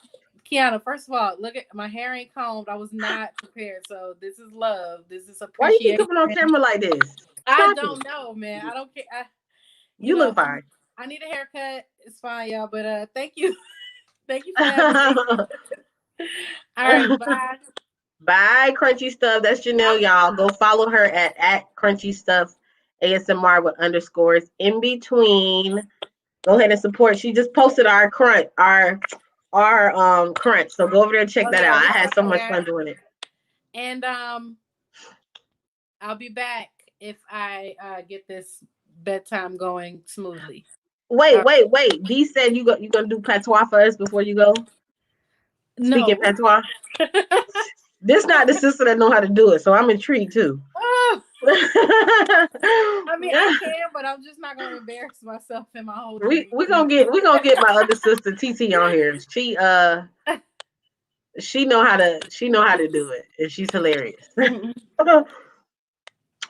Speaker 2: Kiana. First of all, look at my hair ain't combed. I was not prepared. So this is love. This is
Speaker 1: Why you keep
Speaker 2: appreciation.
Speaker 1: coming on camera like this?
Speaker 2: I
Speaker 1: Stop it.
Speaker 2: don't know, man. I don't care. You
Speaker 1: You
Speaker 2: know,
Speaker 1: look fine.
Speaker 2: I need a haircut. It's fine, y'all. But thank you, thank you for having me. All right, bye.
Speaker 1: Bye, Crunchy Stuff. That's Janelle, y'all. Go follow her at Crunchy Stuff ASMR with underscores in between. Go ahead and support. She just posted our crunch. So go over there and check
Speaker 2: Oh
Speaker 1: that
Speaker 2: yeah,
Speaker 1: out.
Speaker 2: we
Speaker 1: I had so
Speaker 2: posted
Speaker 1: much
Speaker 2: that,
Speaker 1: fun doing it.
Speaker 2: and I'll be back if I get this bedtime going smoothly. Uh,
Speaker 1: Wait. D said you gonna do patois for us before you go. Speaking
Speaker 2: no.
Speaker 1: patois. This not the sister that know how to do it, so I'm intrigued too.
Speaker 2: Oh,
Speaker 1: we
Speaker 2: I mean, I can, but I'm just not gonna embarrass myself in my whole
Speaker 1: we
Speaker 2: dream.
Speaker 1: gonna get my other sister TT on here. She know how to do it, and she's hilarious.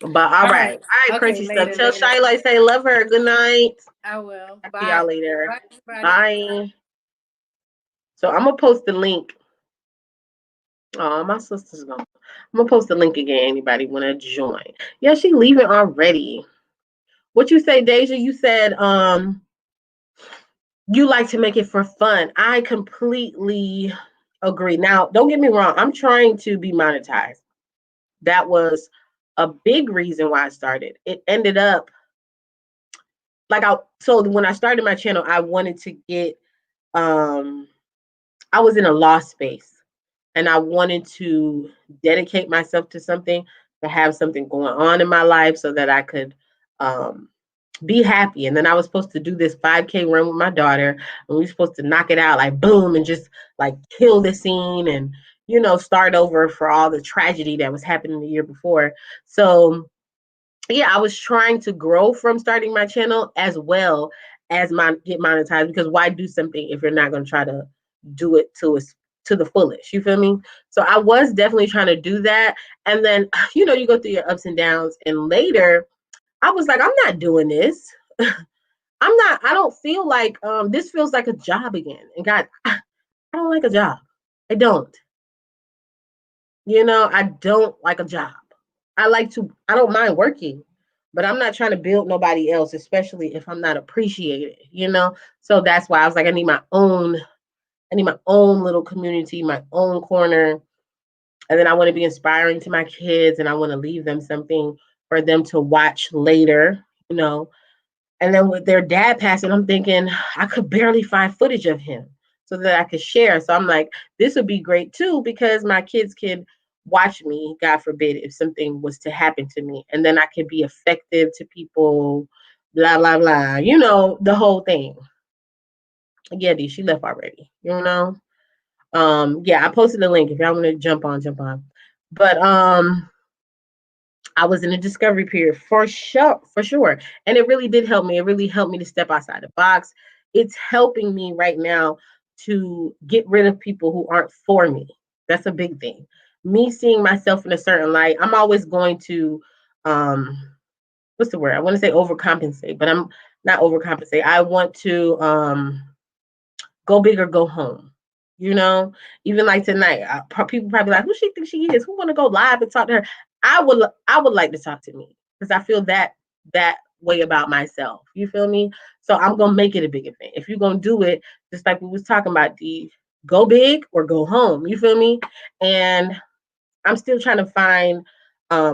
Speaker 1: But
Speaker 2: All right.
Speaker 1: all right,
Speaker 2: Okay.
Speaker 1: Crunchy Stuff.
Speaker 2: Later.
Speaker 1: Tell
Speaker 2: Later.
Speaker 1: Shiloh say love her. Good night.
Speaker 2: I will.
Speaker 1: Talk to y'all
Speaker 2: Bye.
Speaker 1: later.
Speaker 2: Bye, everybody.
Speaker 1: Bye. So I'm gonna post the link. Oh, my sister's gonna. I'm gonna post the link again. Anybody want to join? Yeah, she leaving already. What you say, Deja? You said you like to make it for fun. I completely agree. Now, don't get me wrong. I'm trying to be monetized. That was a big reason why I started. It ended up so when I started my channel, I wanted to get um I was in a lost space and I wanted to dedicate myself to something, to have something going on in my life so that I could um be happy. And then I was supposed to do this 5K run with my daughter, and we were supposed to knock it out like boom and just like kill the scene and start over for all the tragedy that was happening the year before. So yeah, I was trying to grow from starting my channel as well as get monetized, because why do something if you're not going to try to do it to the fullest? You feel me? So I was definitely trying to do that, and then you go through your ups and downs, and later I was like, I'm not doing this. I'm not. I don't feel like this feels like a job again. And God, I don't like a job. I don't. I don't like a job. I don't mind working, but I'm not trying to build nobody else, especially if I'm not appreciated. So that's why I was like, I need my own little community, my own corner. And then I want to be inspiring to my kids, and I want to leave them something for them to watch later. And then with their dad passing, I'm thinking I could barely find footage of him so that I could share. So I'm like, this would be great too, because my kids can watch me, God forbid, if something was to happen to me. And then I can be effective to people, blah, blah, blah. The whole thing. Yeah, D, she left already. Yeah, I posted the link if y'all want to jump on, jump on. But I was in a discovery period for sure, for sure. And it really did help me. It really helped me to step outside the box. It's helping me right now to get rid of people who aren't for me. That's a big thing. Me seeing myself in a certain light, I'm always going to what's the word? I want to say overcompensate, but I'm not overcompensate. I want to go big or go home. Even like tonight, people probably like, who she thinks she is? Who want to go live and talk to her? I would like to talk to me, because I feel that way about myself. You feel me? So I'm gonna make it a big event. If you're gonna do it, just like we was talking about, go big or go home. You feel me? And I'm still trying to find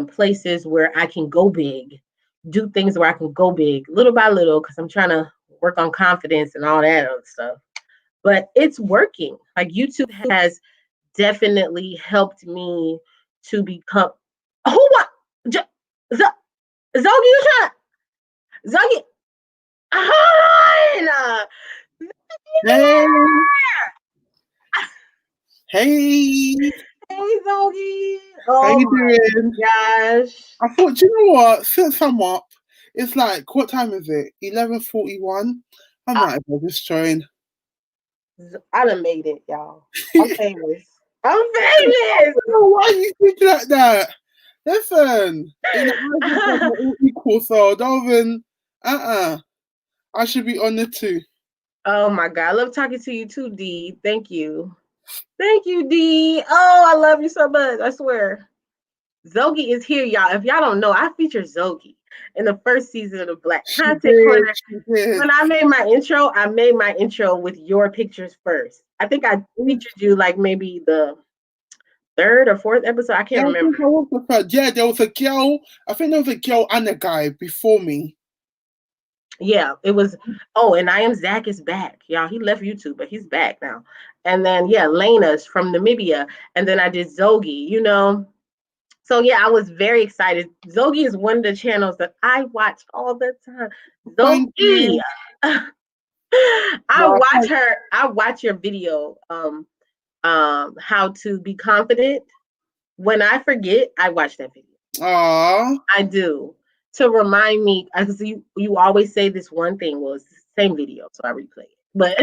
Speaker 1: places where I can go big, do things where I can go big, little by little, because I'm trying to work on confidence and all that other stuff. But it's working. Like, YouTube has definitely helped me to become who what Zogi, you trying to Zogi Hold on.
Speaker 4: Hey, hey,
Speaker 1: Hey, Zoe.
Speaker 4: how
Speaker 1: Oh
Speaker 4: you
Speaker 1: my
Speaker 4: doing?
Speaker 1: gosh.
Speaker 4: I thought, do you know what? Since I'm up, it's like, what time is it? 11:41. I
Speaker 1: I,
Speaker 4: might as well just join.
Speaker 1: I done made it, y'all. I'm famous. I'm famous.
Speaker 4: Oh, why you think like that? Listen, in the eyes of God, we're all equal, so don't even, I should be honored too.
Speaker 1: Oh my God. I love talking to you too, D. Thank you. Thank you, D. Oh, I love you so much. I swear. Zogi is here, y'all. If y'all don't know, I featured Zogi in the first season of the Black
Speaker 4: She
Speaker 1: Content
Speaker 4: did,
Speaker 1: Corner.
Speaker 4: she did.
Speaker 1: When I made my intro with your pictures first. I think I featured you like maybe the third or fourth episode. I
Speaker 4: Yeah,
Speaker 1: can't
Speaker 4: I
Speaker 1: remember.
Speaker 4: think I was the first. Yeah, there was a girl. I think there was a girl and a guy before me.
Speaker 1: Yeah, it was. Oh, and I am Zach is back, y'all. He left YouTube, but he's back now. And then yeah, Lena's from Namibia, and then I did Zogi. So yeah, I was very excited. Zogi is one of the channels that I watch all the time.
Speaker 4: Thank
Speaker 1: Zogi.
Speaker 4: you.
Speaker 1: I
Speaker 4: No,
Speaker 1: watch her. I watch your video. How to be confident. When I forget, I watch that video.
Speaker 4: aw.
Speaker 1: I do to remind me because you always say this one thing. Well, it's the same video, so I replay it. But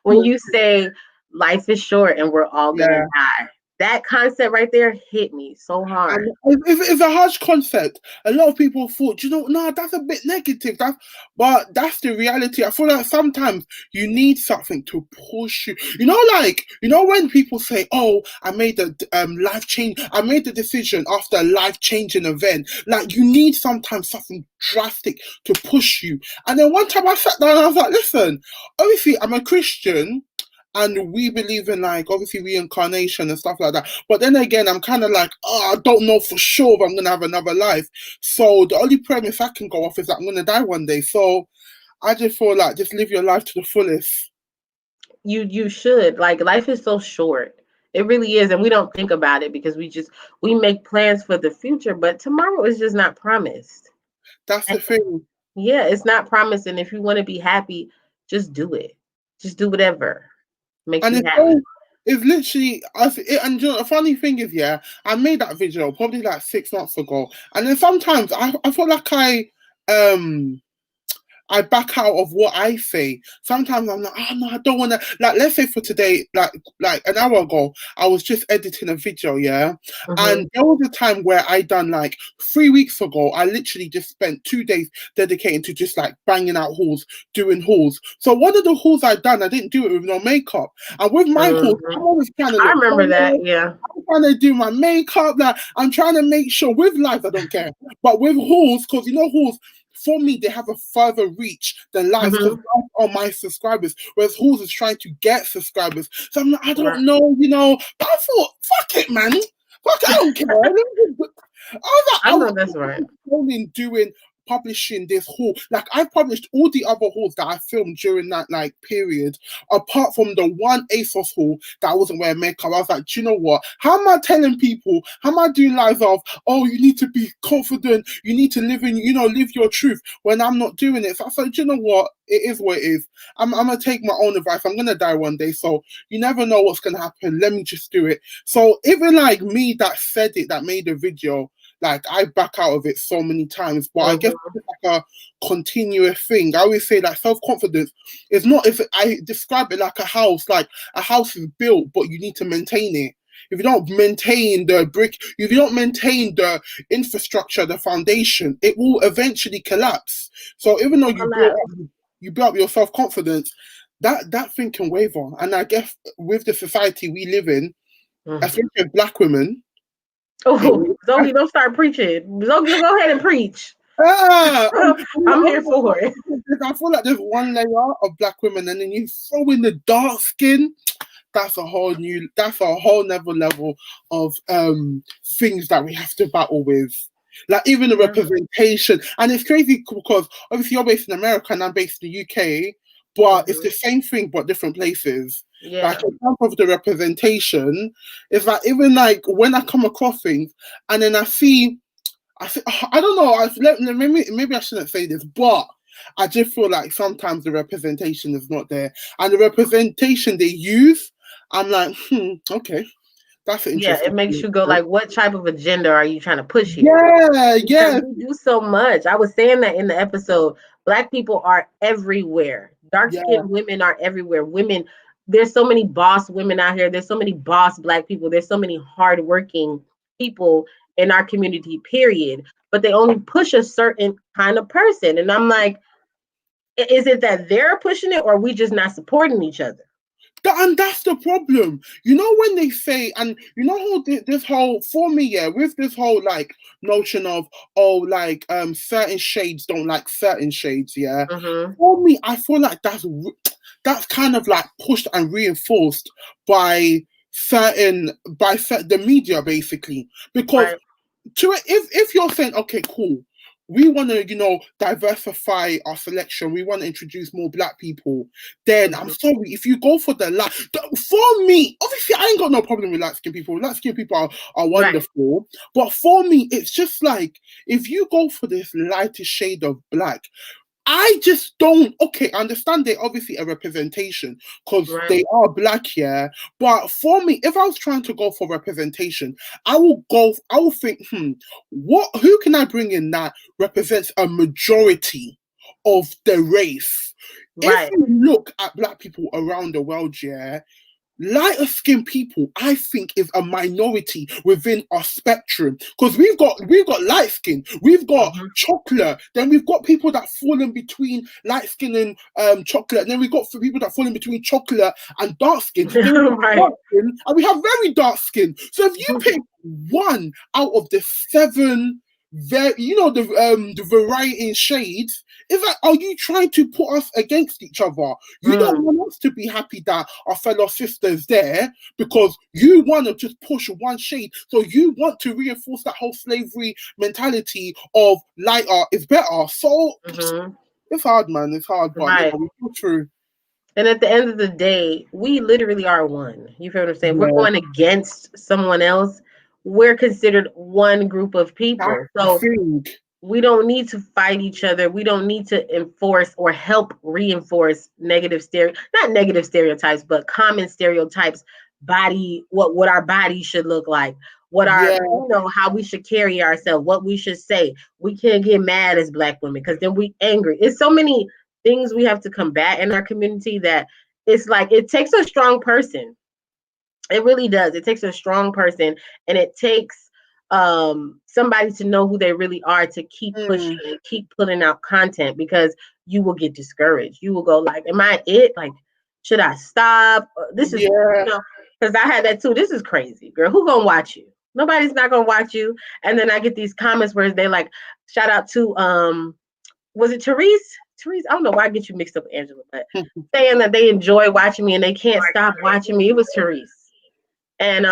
Speaker 1: when you say life is short and we're all gonna
Speaker 4: Yeah.
Speaker 1: die, that concept right there hit me so hard.
Speaker 4: And it's a harsh concept. A lot of people thought, you know, no, that's a bit negative. But that's the reality. I feel like sometimes you need something to push you. When people say, "Oh, I made a life change. I made the decision after a life changing event." Like you need sometimes something drastic to push you. And then one time I sat down and I was like, "Listen, obviously I'm a Christian." And we believe in like obviously reincarnation and stuff like that. But then again, I'm kind of like, oh, I don't know for sure if I'm gonna have another life. So the only premise I can go off is that I'm gonna die one day. So I just feel like just live your life to the fullest.
Speaker 1: You should. Like life is so short. It really is, and we don't think about it because we make plans for the future, but tomorrow is just not promised.
Speaker 4: That's
Speaker 1: And
Speaker 4: the thing.
Speaker 1: yeah, it's not promised, and if you want to be happy, just do it. Just do whatever makes
Speaker 4: And
Speaker 1: you
Speaker 4: it's
Speaker 1: happy.
Speaker 4: so it's literally and you know, the funny thing is, yeah, I made that video probably like 6 months ago. And then sometimes I feel like um I back out of what I say. Sometimes I'm like, oh no, I don't want to. Like, let's say for today, like an hour ago, I was just editing a video, yeah,
Speaker 1: Mm-hmm.
Speaker 4: and there was a time where I done like 3 weeks ago. I literally just spent 2 days dedicating to just like banging out hauls, doing hauls. So one of the hauls I done, I didn't do it with no makeup, and with my hauls,
Speaker 1: Mm-hmm.
Speaker 4: I'm always trying to
Speaker 1: I
Speaker 4: look
Speaker 1: remember that.
Speaker 4: glamorous.
Speaker 1: Yeah.
Speaker 4: I'm trying to do my makeup. Like I'm trying to make sure with lives, I don't care, but with hauls, because you know hauls for me, they have a further reach than lives because
Speaker 1: Mm-hmm.
Speaker 4: lives are my subscribers, whereas Halls is trying to get subscribers. So I'm like, I
Speaker 1: Right.
Speaker 4: don't know, but I thought, fuck it, man. Fuck it, I don't care.
Speaker 1: I
Speaker 4: I was
Speaker 1: know that's right.
Speaker 4: scrolling, doing publishing this haul. Like I've published all the other hauls that I filmed during that like period, apart from the one ASOS haul that I wasn't wearing makeup. I was like, do you know what? How am I telling people? How am I doing lives of, oh, you need to be confident, you need to live your truth when I'm not doing it. So I said, do you know what? It is what it is. I'm gonna take my own advice. I'm gonna die one day. So you never know what's gonna happen. Let me just do it. So even like me that said it, that made the video, like I back out of it so many times, but I guess
Speaker 1: Mm-hmm.
Speaker 4: it's like a continuous thing. I always say like self-confidence is not, if I describe it like a house, like a house is built, but you need to maintain it. If you don't maintain the brick, if you don't maintain the infrastructure, the foundation, it will eventually collapse. So even though you build up your self-confidence, that thing can waver. And I guess with the society we live in,
Speaker 1: Mm-hmm.
Speaker 4: especially with black women, it
Speaker 1: Oh,
Speaker 4: will.
Speaker 1: Zoe, don't start preaching. Zoe, go ahead and preach.
Speaker 4: Ah,
Speaker 1: I'm here for it.
Speaker 4: I feel like there's one layer of black women, and then you throw in the dark skin. That's a whole never level of things that we have to battle with. Like even the
Speaker 1: Yeah.
Speaker 4: representation, and it's crazy because obviously you're based in America and I'm based in the UK, but it's
Speaker 1: Mm-hmm.
Speaker 4: the same thing but different places. Like
Speaker 1: Yeah.
Speaker 4: in terms of the representation, it's like even like when I come across things and then I don't know. Maybe I shouldn't say this, but I just feel like sometimes the representation is not there, and the representation they use, I'm like, okay, that's an
Speaker 1: Yeah, it
Speaker 4: interesting.
Speaker 1: makes you go like, what type of agenda are you trying to push here?
Speaker 4: Yeah,
Speaker 1: Because
Speaker 4: yeah,
Speaker 1: we do so much. I was saying that in the episode. Black people are everywhere. Dark
Speaker 4: yeah.
Speaker 1: skinned women are everywhere. Women, there's so many boss women out here. There's so many boss black people. There's so many hardworking people in our community, period. But they only push a certain kind of person. And I'm like, is it that they're pushing it or are we just not supporting each other?
Speaker 4: And that's the problem. You know, when they say, and you know how this whole, for me, yeah, with this whole like notion of, oh, like certain shades don't like certain shades, yeah.
Speaker 1: Mm-hmm.
Speaker 4: For me, I feel like that's kind of like pushed and reinforced by the media, basically, because
Speaker 1: Right.
Speaker 4: if you're saying, okay, cool, we want to, diversify our selection, we want to introduce more black people, then I'm
Speaker 1: Mm-hmm.
Speaker 4: sorry, if you go for for me, obviously I ain't got no problem with light-skinned people. Light-skinned people are
Speaker 1: Right.
Speaker 4: wonderful, but for me, it's just like, if you go for this lighter shade of black, I just don't. Okay, I understand they're obviously a representation because
Speaker 1: Right.
Speaker 4: they are black here. But for me, if I was trying to go for representation, I will think, who can I bring in that represents a majority of the race? If
Speaker 1: Right.
Speaker 4: you look at black people around the world, yeah, lighter skinned people, I think, is a minority within our spectrum, because we've got light skin, we've got
Speaker 1: Mm-hmm.
Speaker 4: chocolate, then we've got people that fall in between light skin and chocolate, and then we've got people that fall in between chocolate and dark skin, then we've got
Speaker 1: Right.
Speaker 4: dark skin, and we have very dark skin. So if you pick one out of the seven, the variety in shades, it's like, are you trying to put us against each other? You don't want us to be happy that our fellow sisters there, because you want to just push one shade. So you want to reinforce that whole slavery mentality of lighter is better. So
Speaker 1: Mm-hmm.
Speaker 4: it's hard, man. It's hard, but
Speaker 1: Right.
Speaker 4: we go through.
Speaker 1: And at the end of the day, we literally are one. You feel what I'm saying? If we're
Speaker 4: Yeah,
Speaker 1: going against someone else, we're considered one group of
Speaker 4: that's
Speaker 1: people.
Speaker 4: the
Speaker 1: So
Speaker 4: thing.
Speaker 1: we don't need to fight each other. We don't need to enforce or help reinforce not negative stereotypes, but common stereotypes, what our body should look like,
Speaker 4: Yeah,
Speaker 1: how we should carry ourselves, what we should say. We can't get mad as black women because then we angry. It's so many things we have to combat in our community that it's like it takes a strong person. It really does. It takes a strong person, and it takes somebody to know who they really are to keep pushing and keep putting out content, because you will get discouraged. You will go like, am I it? Like, should I stop? This is,
Speaker 4: yeah.
Speaker 1: because I had that too. This is crazy, girl. Who gonna watch you? Nobody's not gonna watch you. And then I get these comments where they like, shout out to was it Therese? Therese, I don't know why I get you mixed up with Angela, but saying that they enjoy watching me and they can't stop watching me. It was Therese. And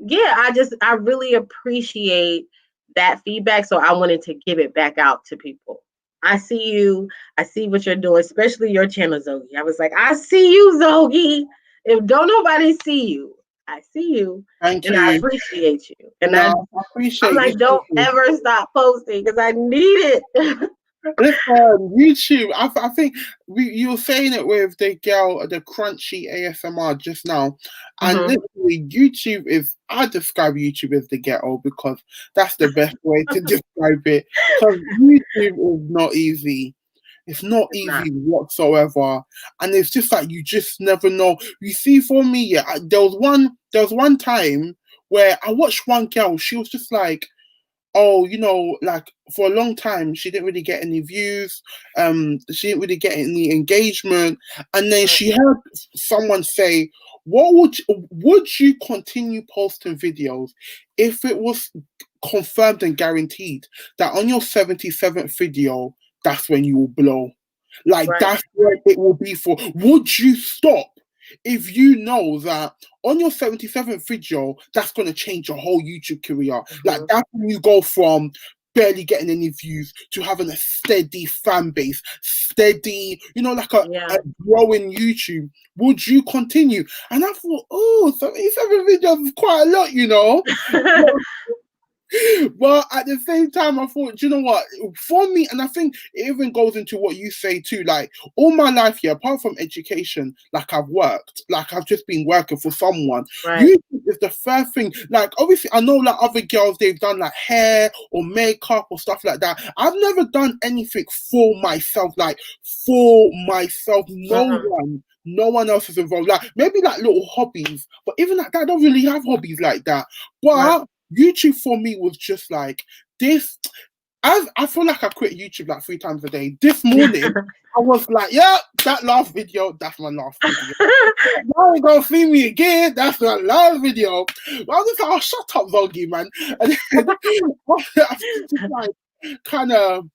Speaker 1: yeah, I really appreciate that feedback. So I wanted to give it back out to people. I see you. I see what you're doing, especially your channel, Zogi. I was like, I see you, Zogi. If don't nobody see you, I see you,
Speaker 4: Thank
Speaker 1: and I
Speaker 4: you.
Speaker 1: appreciate you. And
Speaker 4: No, I
Speaker 1: I'm
Speaker 4: appreciate
Speaker 1: like,
Speaker 4: you.
Speaker 1: don't ever stop posting because I need it.
Speaker 4: Listen, YouTube. I think you were saying it with the girl, the crunchy ASMR just now, and
Speaker 1: Mhm.
Speaker 4: literally YouTube is. I describe YouTube as the ghetto because that's the best way to describe it. Because YouTube is not easy. It's not
Speaker 1: It's not.
Speaker 4: easy whatsoever, and it's just like you just never know. You see, for me, yeah, there was one time where I watched one girl. She was just like, oh, like for a long time she didn't really get any views, she didn't really get any engagement, and then she heard someone say, what would you continue posting videos if it was confirmed and guaranteed that on your 77th video that's when you will blow, like
Speaker 1: Right.
Speaker 4: that's what it will be for? Would you stop if you know that on your 77th video, that's going to change your whole YouTube career? Like, that's when you go from barely getting any views to having a steady fan base, steady, like a growing YouTube. Would you continue? And I thought, 77 videos is quite a lot, But at the same time, I thought, do you know what? For me, and I think it even goes into what you say too. Like all my life, yeah, apart from education, like I've worked, like I've just been working for someone.
Speaker 1: Right.
Speaker 4: YouTube is the first thing. Like obviously, I know like other girls, they've done like hair or makeup or stuff like that. I've never done anything for myself, like for myself. No one else is involved. Like maybe like little hobbies, but even like that, I don't really have hobbies like that.
Speaker 1: Right.
Speaker 4: But YouTube for me was just like this. I feel like I quit YouTube like 3 times a day. This morning, I was like, yeah, that last video, that's my last video. Now you're gonna see me again, that's my last video. But I was just like, oh, shut up, Zogi, man. And then I just like kind of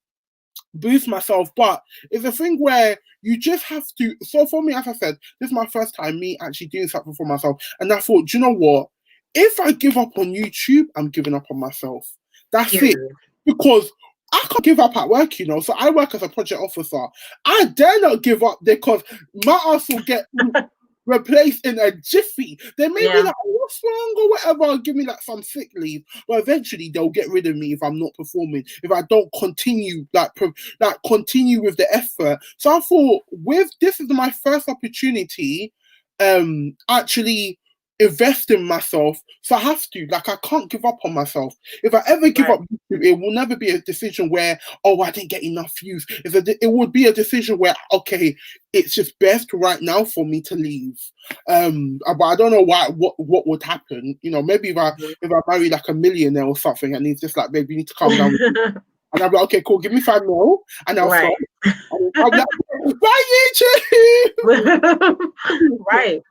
Speaker 4: boost myself, but it's a thing where you just have to. So for me, as I said, this is my first time me actually doing something for myself, and I thought, do you know what? If I give up on YouTube, I'm giving up on myself. That's it. Because I can't give up at work, you know. So I work as a project officer. I dare not give up because my ass will get replaced in a jiffy. They may be like, oh, what's wrong or whatever, give me like some sick leave. But eventually they'll get rid of me if I'm not performing, if I don't continue continue with the effort. So I thought, with this is my first opportunity, actually invest in myself. So I have to, like, I can't give up on myself. If I ever give up YouTube, it will never be a decision where, oh, I didn't get enough views. It would be a decision where, okay, it's just best right now for me to leave. But I don't know what would happen. You know, maybe if I marry like a millionaire or something, and he's just like, baby, you need to calm down. And I'm like, okay, cool, give me 5 mil, and I'll stop. And I'm like, bye, YouTube.
Speaker 1: Right.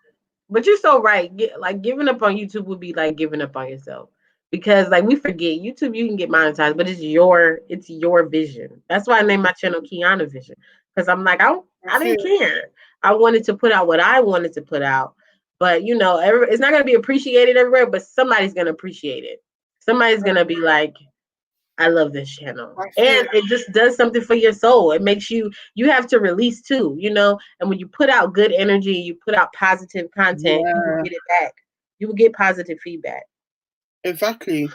Speaker 1: But you're so right. Like giving up on YouTube would be like giving up on yourself, because like we forget YouTube, you can get monetized, but it's your vision. That's why I named my channel Kiana Vision, because I'm like I didn't care. I wanted to put out what I wanted to put out, but you know, it's not gonna be appreciated everywhere, but somebody's gonna appreciate it. Somebody's gonna be like, I love this channel. And it just does something for your soul. It makes you have to release too, you know. And when you put out good energy, you put out positive content, you will get it back. You will get positive feedback.
Speaker 4: Exactly.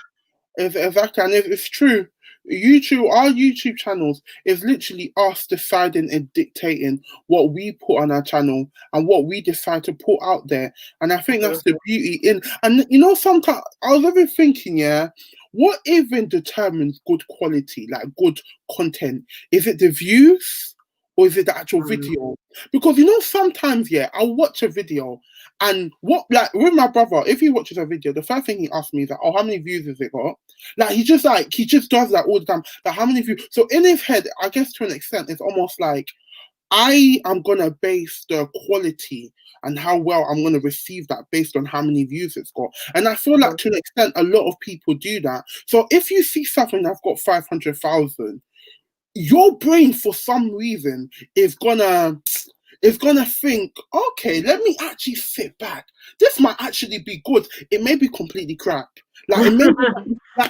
Speaker 4: And it's true. Our YouTube channels is literally us deciding and dictating what we put on our channel and what we decide to put out there. And I think that's the beauty in. And you know, sometimes I was even thinking, what even determines good quality, like good content? Is it the views or is it the actual video? Because you know, sometimes I'll watch a video and what, like with my brother, if he watches a video, the first thing he asks me is like, oh, how many views has it got? Like he just does that all the time. Like how many views? So in his head, I guess to an extent, it's almost like I am gonna base the quality and how well I'm gonna receive that based on how many views it's got. And I feel like to an extent, a lot of people do that. So if you see something that's got 500,000, your brain for some reason is gonna think, okay, let me actually sit back. This might actually be good. It may be completely crap. Like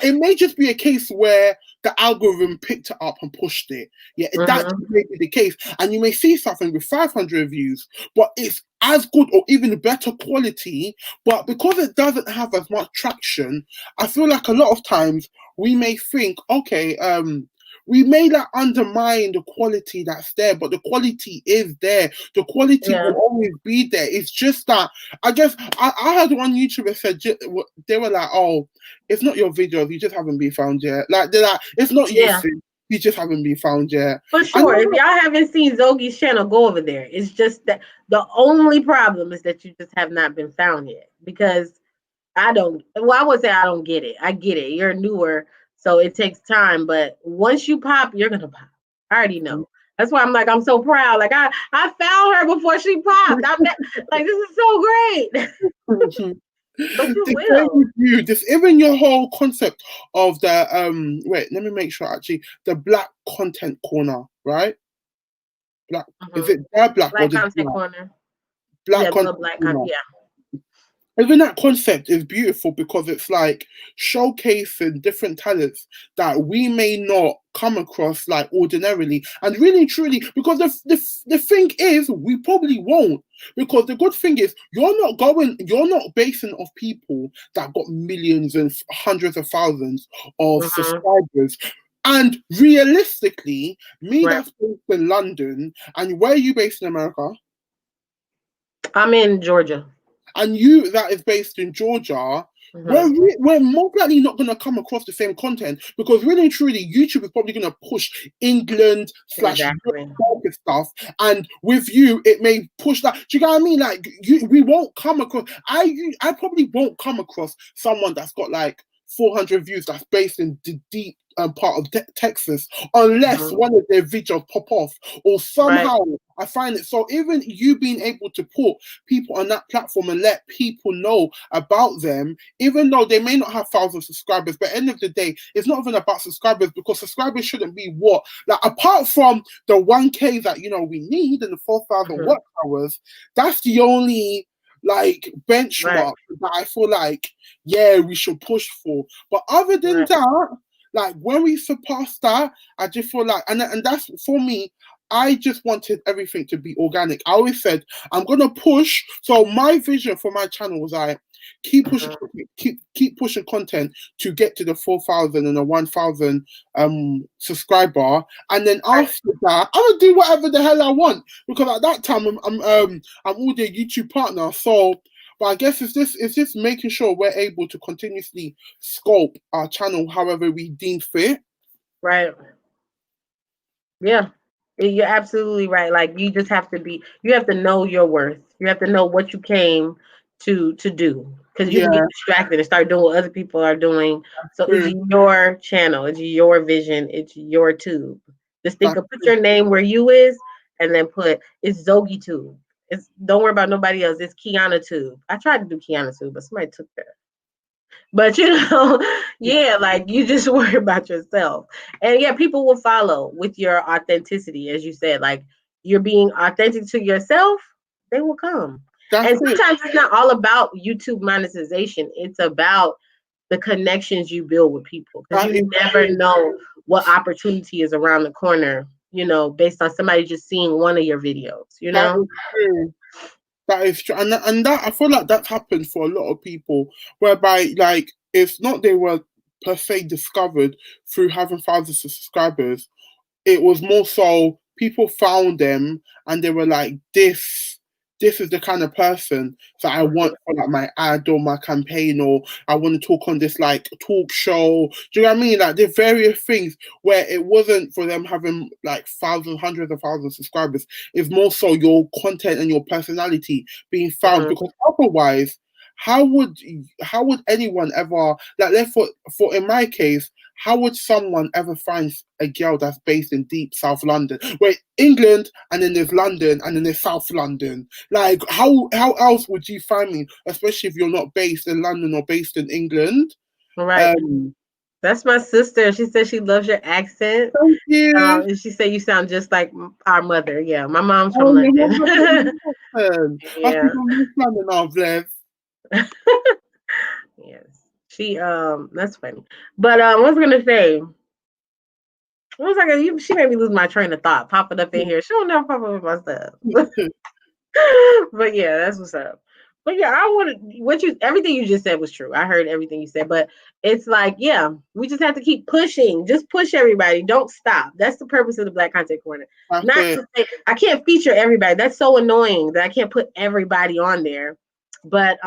Speaker 4: it may just be a case where the algorithm picked it up and pushed it. That may be the case. And you may see something with 500 views, but it's as good or even better quality. But because it doesn't have as much traction, I feel like a lot of times we may think, okay, we may like undermine the quality that's there, but the quality is there. The quality will always be there. It's just that, I guess, I heard one YouTuber said, they were like, oh, it's not your videos, you just haven't been found yet. Like, they're like, it's not you, you just haven't been found yet.
Speaker 1: For sure. If y'all haven't seen Zogi's channel, go over there. It's just that the only problem is that you just have not been found yet. Because I would say I don't get it. I get it. You're newer, so it takes time. But once you pop, you're gonna pop. I already know. That's why I'm like, I'm so proud. Like I found her before she popped. Like, this is so great. But you will.
Speaker 4: Even your whole concept of the wait, let me make sure actually, the black content corner, right? Black is it their black or the
Speaker 1: content corner?
Speaker 4: Black content corner. Even that concept is beautiful because it's like showcasing different talents that we may not come across like ordinarily. And really and truly, because the thing is, we probably won't. Because the good thing is, you're not basing off people that got millions and hundreds of thousands of
Speaker 1: Mhm.
Speaker 4: subscribers. And realistically, me
Speaker 1: Right.
Speaker 4: that's based in London, and where are you based in America?
Speaker 1: I'm in Georgia.
Speaker 4: And you that is based in Georgia,
Speaker 1: Mhm.
Speaker 4: we're more likely not going to come across the same content, because really and truly, YouTube is probably going to push England slash
Speaker 1: Exactly.
Speaker 4: Europe stuff, and with you, it may push that. Do you know what I mean? Like, we won't come across. I probably won't come across someone that's got like 400 views that's based in the deep part of Texas, unless
Speaker 1: Mhm.
Speaker 4: one of their videos pop off, or
Speaker 1: Right.
Speaker 4: somehow I find it. So even you being able to put people on that platform and let people know about them, even though they may not have thousands of subscribers, but at the end of the day, it's not even about subscribers, because subscribers shouldn't be what, like, apart from the 1K that we need and the 4,000
Speaker 1: Mhm.
Speaker 4: work hours, that's the only like
Speaker 1: Right.
Speaker 4: benchmark that I feel like, yeah, we should push for. But other than
Speaker 1: Right.
Speaker 4: that, like, when we surpass that, I just feel like, and that's for me. I just wanted everything to be organic. I always said I'm gonna push. So my vision for my channel was like, keep pushing,
Speaker 1: Mhm.
Speaker 4: keep pushing content to get to the 4,000 and the 1,000 subscriber, and then
Speaker 1: Right.
Speaker 4: after that, I'm gonna do whatever the hell I want, because at that time I'm already a YouTube partner. So, but I guess it's just making sure we're able to continuously scope our channel however we deem fit.
Speaker 1: Right. Yeah. You're absolutely right. Like, you have to know your worth. You have to know what you came to do, because you can
Speaker 4: Yeah,
Speaker 1: get distracted and start doing what other people are doing. So it's
Speaker 4: true.
Speaker 1: your channel, it's your vision, it's your tube. Just think
Speaker 4: That's
Speaker 1: of, put
Speaker 4: true.
Speaker 1: your name where you is, and then put, it's Zogi tube. It's, don't worry about nobody else. It's Kiana tube. I tried to do Kiana tube, but somebody took that. But yeah, like, you just worry about yourself. And yeah, people will follow with your authenticity, as you said. Like, you're being authentic to yourself, they will come.
Speaker 4: That's
Speaker 1: And
Speaker 4: it.
Speaker 1: sometimes it's not all about YouTube monetization. It's about the connections you build with people. Because
Speaker 4: That is
Speaker 1: you never
Speaker 4: true.
Speaker 1: know what opportunity is around the corner, based on somebody just seeing one of your videos,
Speaker 4: That is true. That is true, and that I feel like that's happened for a lot of people, whereby like it's not they were per se discovered through having thousands of subscribers. It was more so people found them and they were like, this is the kind of person that I want for like my ad or my campaign, or I want to talk on this like talk show. Do you know what I mean? Like, there are various things where it wasn't for them having like thousands, hundreds of thousands of subscribers. It's more so your content and your personality being found,
Speaker 1: Mhm.
Speaker 4: because otherwise, how would anyone ever, like, let's for in my case, how would someone ever find a girl that's based in deep South London? Wait, England, and then there's London, and then there's South London. Like, how else would you find me, especially if you're not based in London or based in England?
Speaker 1: Right.
Speaker 4: Um,
Speaker 1: That's my sister. She said she loves your accent.
Speaker 4: thank you.
Speaker 1: And she said you sound just like our mother. Yeah, my mom's from
Speaker 4: Oh, your mum
Speaker 1: London.
Speaker 4: has got an accent. Us
Speaker 1: Yeah.
Speaker 4: people in East London are blessed.
Speaker 1: Yes. She that's funny. But what was I gonna say? What was I gonna, she made me lose my train of thought popping up in here. She don't never pop up with my stuff. But yeah, that's what's up. But yeah, I wanted what you everything you just said was true. I heard everything you said, but it's like, yeah, we just have to keep pushing. Just push everybody. Don't stop. That's the purpose of the Black Content Corner.
Speaker 4: That's
Speaker 1: Not
Speaker 4: it.
Speaker 1: to say I can't feature everybody. That's so annoying that I can't put everybody on there. But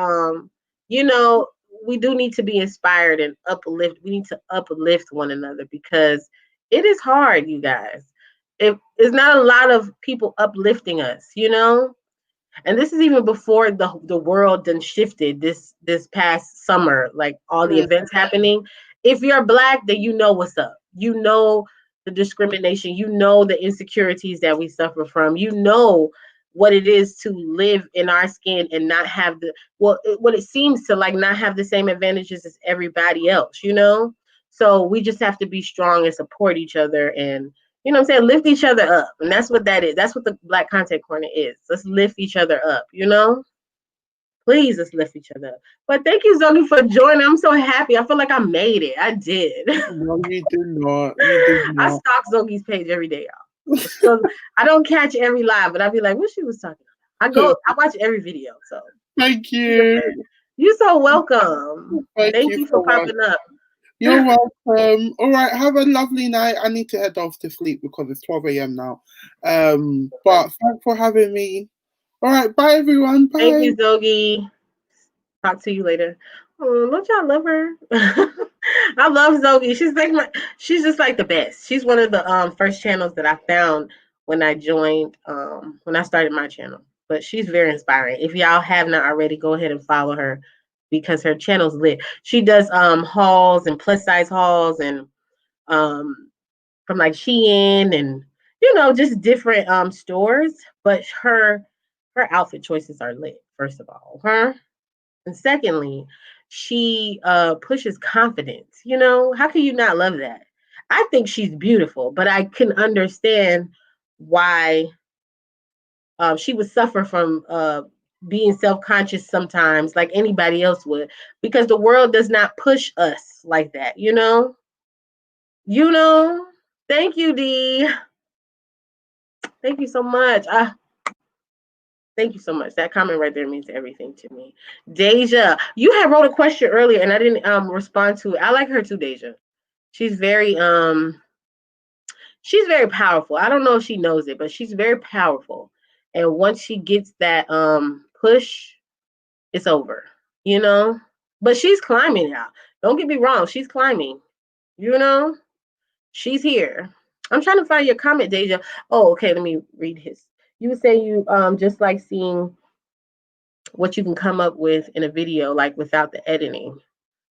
Speaker 1: you know, we do need to be inspired and uplift. We need to uplift one another, because it is hard, you guys. It's not a lot of people uplifting us. And this is even before the world then shifted this past summer, like all the
Speaker 4: Mm,
Speaker 1: events happening. If you're black, then you know what's up. You know the discrimination, you know the insecurities that we suffer from, you know what it is to live in our skin and not have what it seems to like not have the same advantages as everybody else. So we just have to be strong and support each other, and what I'm saying? Lift each other up. And that's what that is. That's what the Black Content Corner is. Let's lift each other up. Please let's lift each other up. But thank you, Zoe, for joining. I'm so happy. I feel like I made it. I did.
Speaker 4: No, you did not. You did
Speaker 1: I
Speaker 4: not.
Speaker 1: stalk Zoe's page every day, y'all. So I don't catch every live, but I'll be like, what she was talking about. I watch every video. So
Speaker 4: Thank
Speaker 1: she's the
Speaker 4: you.
Speaker 1: best. You're so welcome.
Speaker 4: Thank
Speaker 1: Thank
Speaker 4: you
Speaker 1: you for
Speaker 4: so much.
Speaker 1: popping up.
Speaker 4: You're welcome. All right, have a lovely night. I need to head off to sleep because it's 12 a.m. now. But thanks for having me. All right, bye everyone.
Speaker 1: Thank
Speaker 4: Bye.
Speaker 1: you, Zoe. Talk to you later. Oh, don't y'all love her? I love Zoe. She's just like the best. She's one of the first channels that I found when I joined when I started my channel. But she's very inspiring. If y'all have not already, go ahead and follow her because her channel's lit. She does hauls and plus size hauls and um from like Shein and just different stores. But her outfit choices are lit, first of all. Huh? And secondly, she pushes confidence. How can you not love that? I think she's beautiful, but I can understand why she would suffer from being self-conscious sometimes, like anybody else would, because the world does not push us like that. You know. Thank you, D. Thank you so much. Thank you so much. That comment right there means everything to me. Deja, you had wrote a question earlier and I didn't respond to it. I like her too, Deja. She's very powerful. I don't know if she knows it, but she's very powerful. And once she gets that push, it's over. You know? But she's climbing now. Don't get me wrong, she's climbing. You know? She's here. I'm trying to find your comment, Deja. Oh, okay, let me read his. You were saying you just like seeing what you can come up with in a video, like without the editing,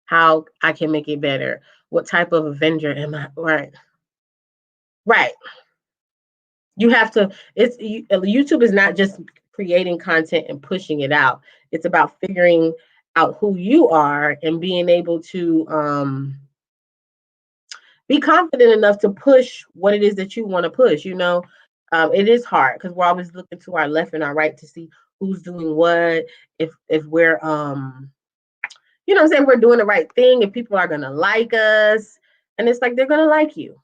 Speaker 1: how I can make it better. What type of Avenger am I? Right. Right. You have to, YouTube is not just creating content and pushing it out. It's about figuring out who you are and being able to be confident enough to push what it is that you want to push. It is hard because we're always looking to our left and our right to see who's doing what, if we're what I'm saying, we're doing the right thing, if people are gonna like us. And it's like they're gonna like you.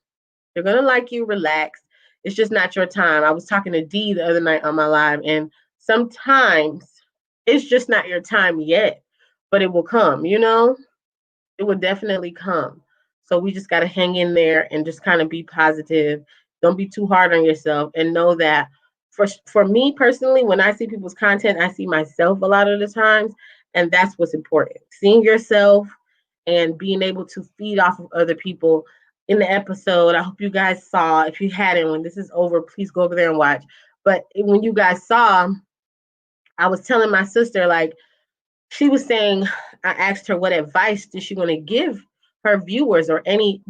Speaker 1: They're gonna like you, relax. It's just not your time. I was talking to Dee the other night on my live, and sometimes it's just not your time yet, but it will come, it will definitely come. So we just gotta hang in there and just kind of be positive. Don't be too hard on yourself and know that for me personally, when I see people's content, I see myself a lot of the times, and that's what's important. Seeing yourself and being able to feed off of other people. In the episode, I hope you guys saw. If you hadn't, when this is over, please go over there and watch. But when you guys saw, I was telling my sister, like, she was saying, I asked her what advice does she want to give her viewers or any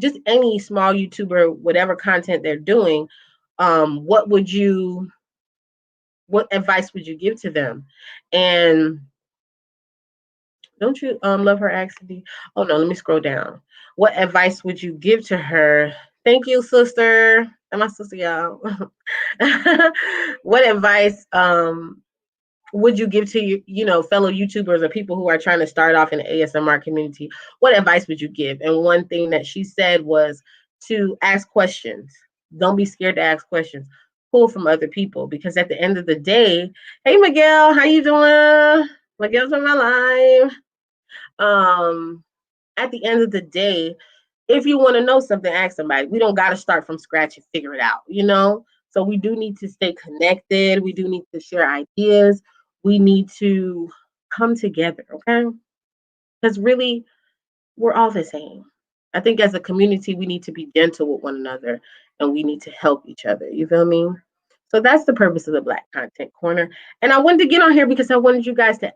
Speaker 1: small YouTuber, whatever content they're doing. What advice would you give to them? And don't you love her accent? Oh no, let me scroll down. What advice would you give to her? Thank you, sister. And my sister, y'all. What advice would you give to fellow YouTubers or people who are trying to start off in the ASMR community? What advice would you give? And one thing that she said was to ask questions. Don't be scared to ask questions. Pull from other people, because at the end of the day, hey Miguel, how you doing? Miguel's on my live. At the end of the day, if you want to know something, ask somebody. We don't got to start from scratch and figure it out. So we do need to stay connected. We do need to share ideas. We need to come together, okay? Because really, we're all the same. I think as a community, we need to be gentle with one another and we need to help each other. You feel me? So that's the purpose of the Black Content Corner. And I wanted to get on here because I wanted you guys to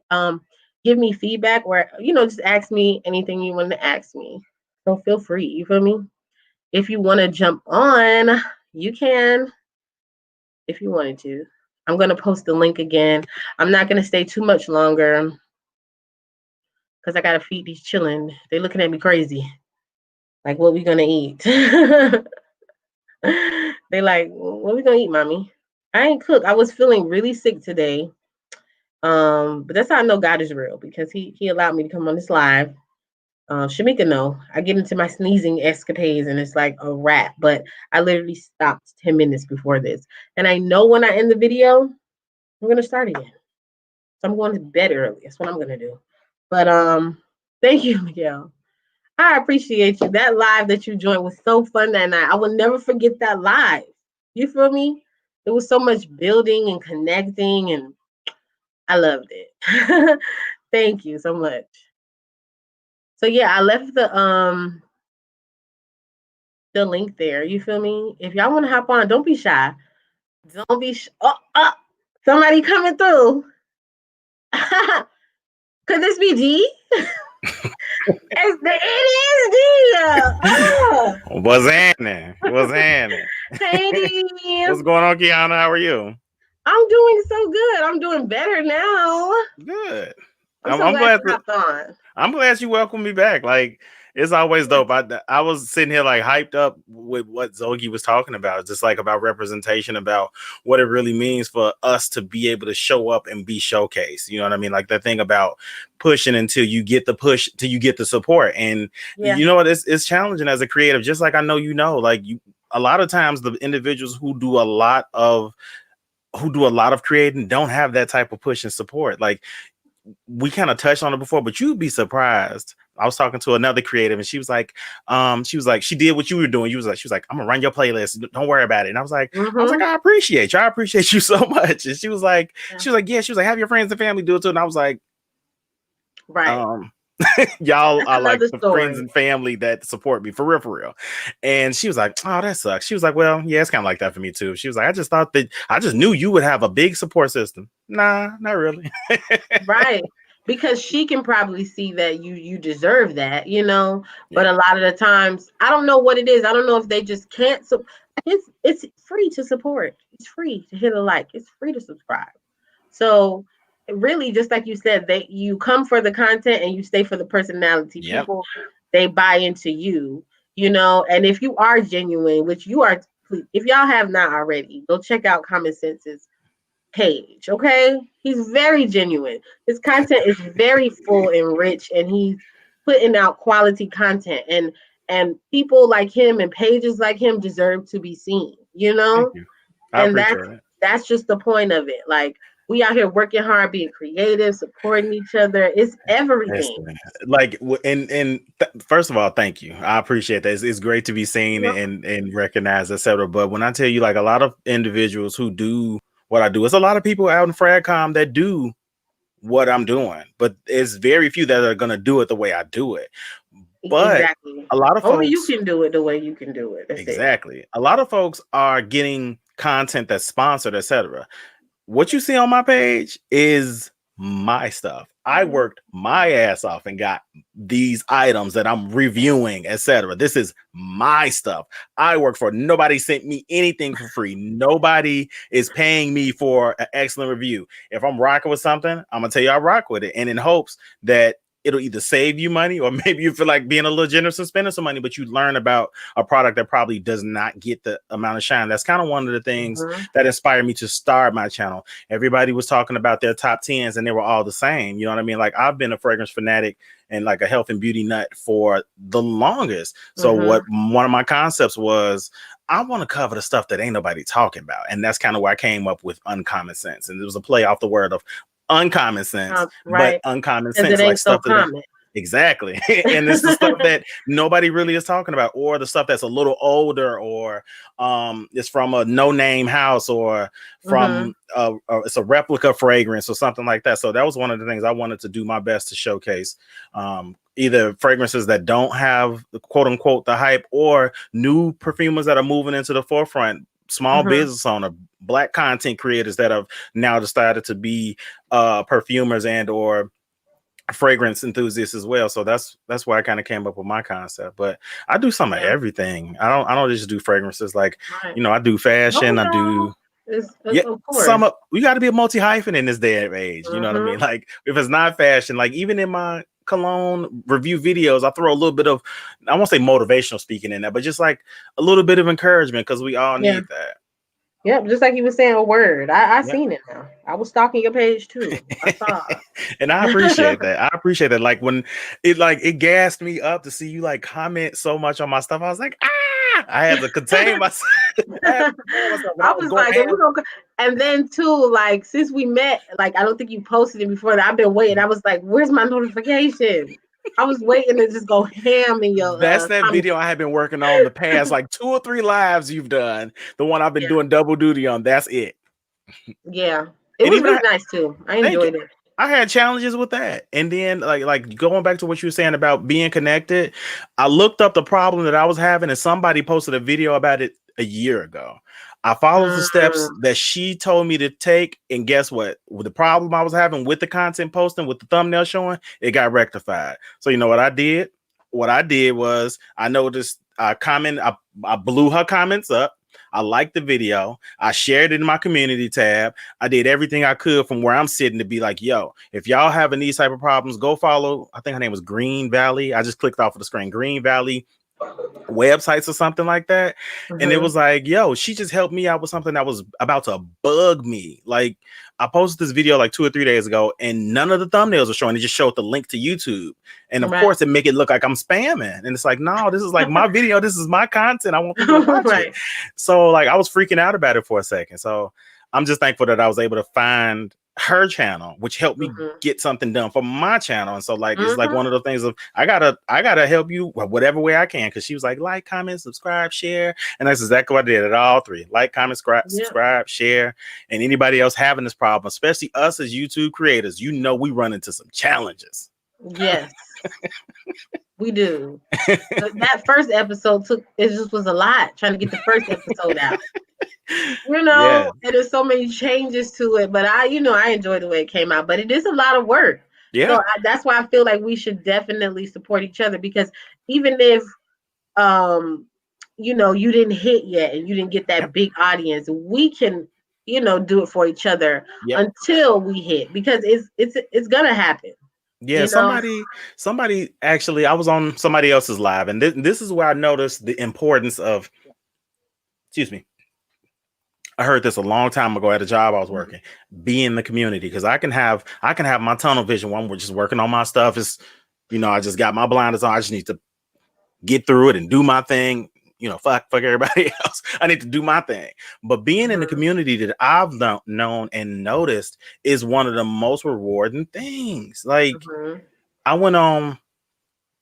Speaker 1: give me feedback or, just ask me anything you want to ask me. So feel free. You feel me? If you want to jump on, you can if you wanted to. I'm going to post the link again. I'm not going to stay too much longer because I got to feed these children. They're looking at me crazy. Like, what we going to eat? They like, what we going to eat, mommy? I ain't cook. I was feeling really sick today. But that's how I know God is real, because he allowed me to come on this live. Shamika, no, I get into my sneezing escapades and it's like a wrap. But I literally stopped 10 minutes before this, and I know when I end the video, I'm gonna start again. So I'm going to bed early. That's what I'm gonna do. But thank you, Miguel. I appreciate you. That live that you joined was so fun that night. I will never forget that live. You feel me? It was so much building and connecting, and I loved it. Thank you so much. So yeah, I left the link there. You feel me? If y'all want to hop on, don't be shy. Don't be oh, somebody coming through. Could this be D? It is D.
Speaker 5: What's happening? What's happening?
Speaker 1: Hey D.
Speaker 5: What's going on, Kiana? How are you?
Speaker 1: I'm doing so good. I'm doing better now.
Speaker 5: Good.
Speaker 1: I'm so glad you hopped on.
Speaker 5: I'm glad you welcomed me back. Like, it's always dope. I was sitting here like hyped up with what Zogi was talking about, just like about representation, about what it really means for us to be able to show up and be showcased. You know what I mean? Like that thing about pushing until you get the push, till you get the support. And you know what? It's challenging as a creative, just like I know like a lot of times the individuals who do a lot of creating don't have that type of push and support. Like, we kind of touched on it before, but you'd be surprised. I was talking to another creative and she was like, she did what you were doing. She was like, I'm gonna run your playlist. Don't worry about it. And I was like, I appreciate you. I appreciate you so much. And she was like, have your friends and family do it too. And I was like,
Speaker 1: right.
Speaker 5: Y'all are like the
Speaker 1: story.
Speaker 5: Friends and family that support me for real. And she was like, oh, that sucks. She was like, well, yeah, it's kind of like that for me too. She was like, I just knew you would have a big support system. Nah, not really.
Speaker 1: Right. Because she can probably see that you deserve that, you know. But a lot of the times, I don't know what it is. I don't know if they just can't. So it's free to support. It's free to hit a like. It's free to subscribe. So really, just like you said, you come for the content and you stay for the personality. People, they buy into you, you know. And if you are genuine, which you are, if y'all have not already, go check out Common Sense's page. Okay, he's very genuine. His content is very full and rich, and he's putting out quality content. And people like him and pages like him deserve to be seen, you know. And that's just the point of it. Like, we out here working hard, being creative, supporting each other. It's everything.
Speaker 5: Like, and first of all, thank you. I appreciate that. It's great to be seen and recognized, etc. But when I tell you, like, a lot of individuals who do what I do, it's a lot of people out in Fragcom that do what I'm doing, but it's very few that are going to do it the way I do it. But a lot of folks,
Speaker 1: only you can do it the way you can do it.
Speaker 5: Exactly. A lot of folks are getting content that's sponsored, etc. What you see on my page is my stuff. I worked my ass off and got these items that I'm reviewing, etc. This is my stuff. I work for. Nobody sent me anything for free. Nobody is paying me for an excellent review. If I'm rocking with something, I'm gonna tell you I rock with it, and in hopes that it'll either save you money or maybe you feel like being a little generous and spending some money, but you learn about a product that probably does not get the amount of shine. That's kind of one of the things that inspired me to start my channel. Everybody was talking about their top 10s and they were all the same. You know what I mean? Like, I've been a fragrance fanatic and like a health and beauty nut for the longest. So what one of my concepts was, I want to cover the stuff that ain't nobody talking about. And that's kind of where I came up with Uncommon Sense. And it was a play off the word of uncommon sense, but uncommon sense, like stuff that exactly. And it's the stuff that nobody really is talking about, or the stuff that's a little older, or it's from a no-name house, or from it's a replica fragrance or something like that. So that was one of the things I wanted to do my best to showcase, either fragrances that don't have the quote unquote the hype, or new perfumers that are moving into the forefront, small business owner, Black content creators that have now decided to be perfumers and or fragrance enthusiasts as well. So that's why I kind of came up with my concept. But I do some of everything. I don't just do fragrances. Like, you know, I do fashion. I do we got to be a multi-hyphen in this day and age. You know what I mean? Like, if it's not fashion, like even in my cologne review videos, I throw a little bit of, I won't say motivational speaking in there, but just like a little bit of encouragement, because we all need that.
Speaker 1: Yep, just like you were saying a word. I
Speaker 5: Yeah.
Speaker 1: seen it now. I was stalking your page too. I saw
Speaker 5: And I appreciate that. I appreciate that. Like when it gassed me up to see you like comment so much on my stuff. I was like, I had to contain myself. I had to contain myself, but I
Speaker 1: I
Speaker 5: was
Speaker 1: was
Speaker 5: going
Speaker 1: like, we
Speaker 5: ham.
Speaker 1: gonna and then too, like since we met, like I don't think you posted it before that. I've been waiting. I was like, where's my notification? I was waiting to just go ham in your
Speaker 5: That's that
Speaker 1: comments.
Speaker 5: video I have been working on the past like 2 or 3 lives you've done. The one I've been
Speaker 1: Yeah,
Speaker 5: doing double duty on. That's it.
Speaker 1: yeah. It
Speaker 5: And
Speaker 1: was
Speaker 5: even
Speaker 1: really nice too. I
Speaker 5: thank you.
Speaker 1: enjoyed it.
Speaker 5: I had challenges with that. And then like going back to what you were saying about being connected, I looked up the problem that I was having and somebody posted a video about it a year ago. I followed the steps
Speaker 1: Mm,
Speaker 5: that she told me to take, and guess what? With the problem I was having with the content posting, with the thumbnail showing, it got rectified. So you know what I did? What I did was I noticed I blew her comments up. I liked the video. I shared it in my community tab. I did everything I could from where I'm sitting to be like, yo, if y'all having these type of problems, go follow. I think her name was Green Valley. I just clicked off of the screen, Green Valley websites or something like that. And it
Speaker 1: mhm.
Speaker 5: was like, yo, she just helped me out with something that was about to bug me. Like I posted this video like 2 or 3 days ago and none of the thumbnails were showing. It just showed the link to YouTube. And of
Speaker 1: Right.
Speaker 5: course it make it look like I'm spamming. And it's like, no, this is like my video. This is my content. I want people to watch it.
Speaker 1: Right.
Speaker 5: So like I was freaking out about it for a second. So I'm just thankful that I was able to find her channel, which helped me
Speaker 1: Mhm.
Speaker 5: get something done for my channel. And so like it's like
Speaker 1: Mhm.
Speaker 5: one of the things of I gotta help you whatever way I can, because she was like, comment, subscribe, share. And that's exactly what I did at all 3. Like, comment,
Speaker 1: Yeah.
Speaker 5: subscribe, share. And anybody else having this problem, especially us as YouTube creators, we run into some challenges.
Speaker 1: Yes, we do. That first episode it just was a lot trying to get the first episode out.
Speaker 5: Yeah.
Speaker 1: And there's so many changes to it, but I enjoy the way it came out, but it is a lot of work. So
Speaker 5: Yeah.
Speaker 1: that's why I feel like we should definitely support each other, because even if um you didn't hit yet and you didn't get that
Speaker 5: Yep.
Speaker 1: big audience, we can do it for each other
Speaker 5: Yep.
Speaker 1: until we hit, because it's gonna happen.
Speaker 5: Yeah,
Speaker 1: You know.
Speaker 5: somebody actually, I was on somebody else's live, and this is where I noticed the importance of, excuse me, I heard this a long time ago at a job I was working, be in the community, because I can have my tunnel vision when we're just working on my stuff. Is I just got my blinders on. I just need to get through it and do my thing. Fuck everybody else. I need to do my thing. But being in the
Speaker 1: Mhm.
Speaker 5: community that I've known and noticed is one of the most rewarding things. Like
Speaker 1: Mhm.
Speaker 5: I went on,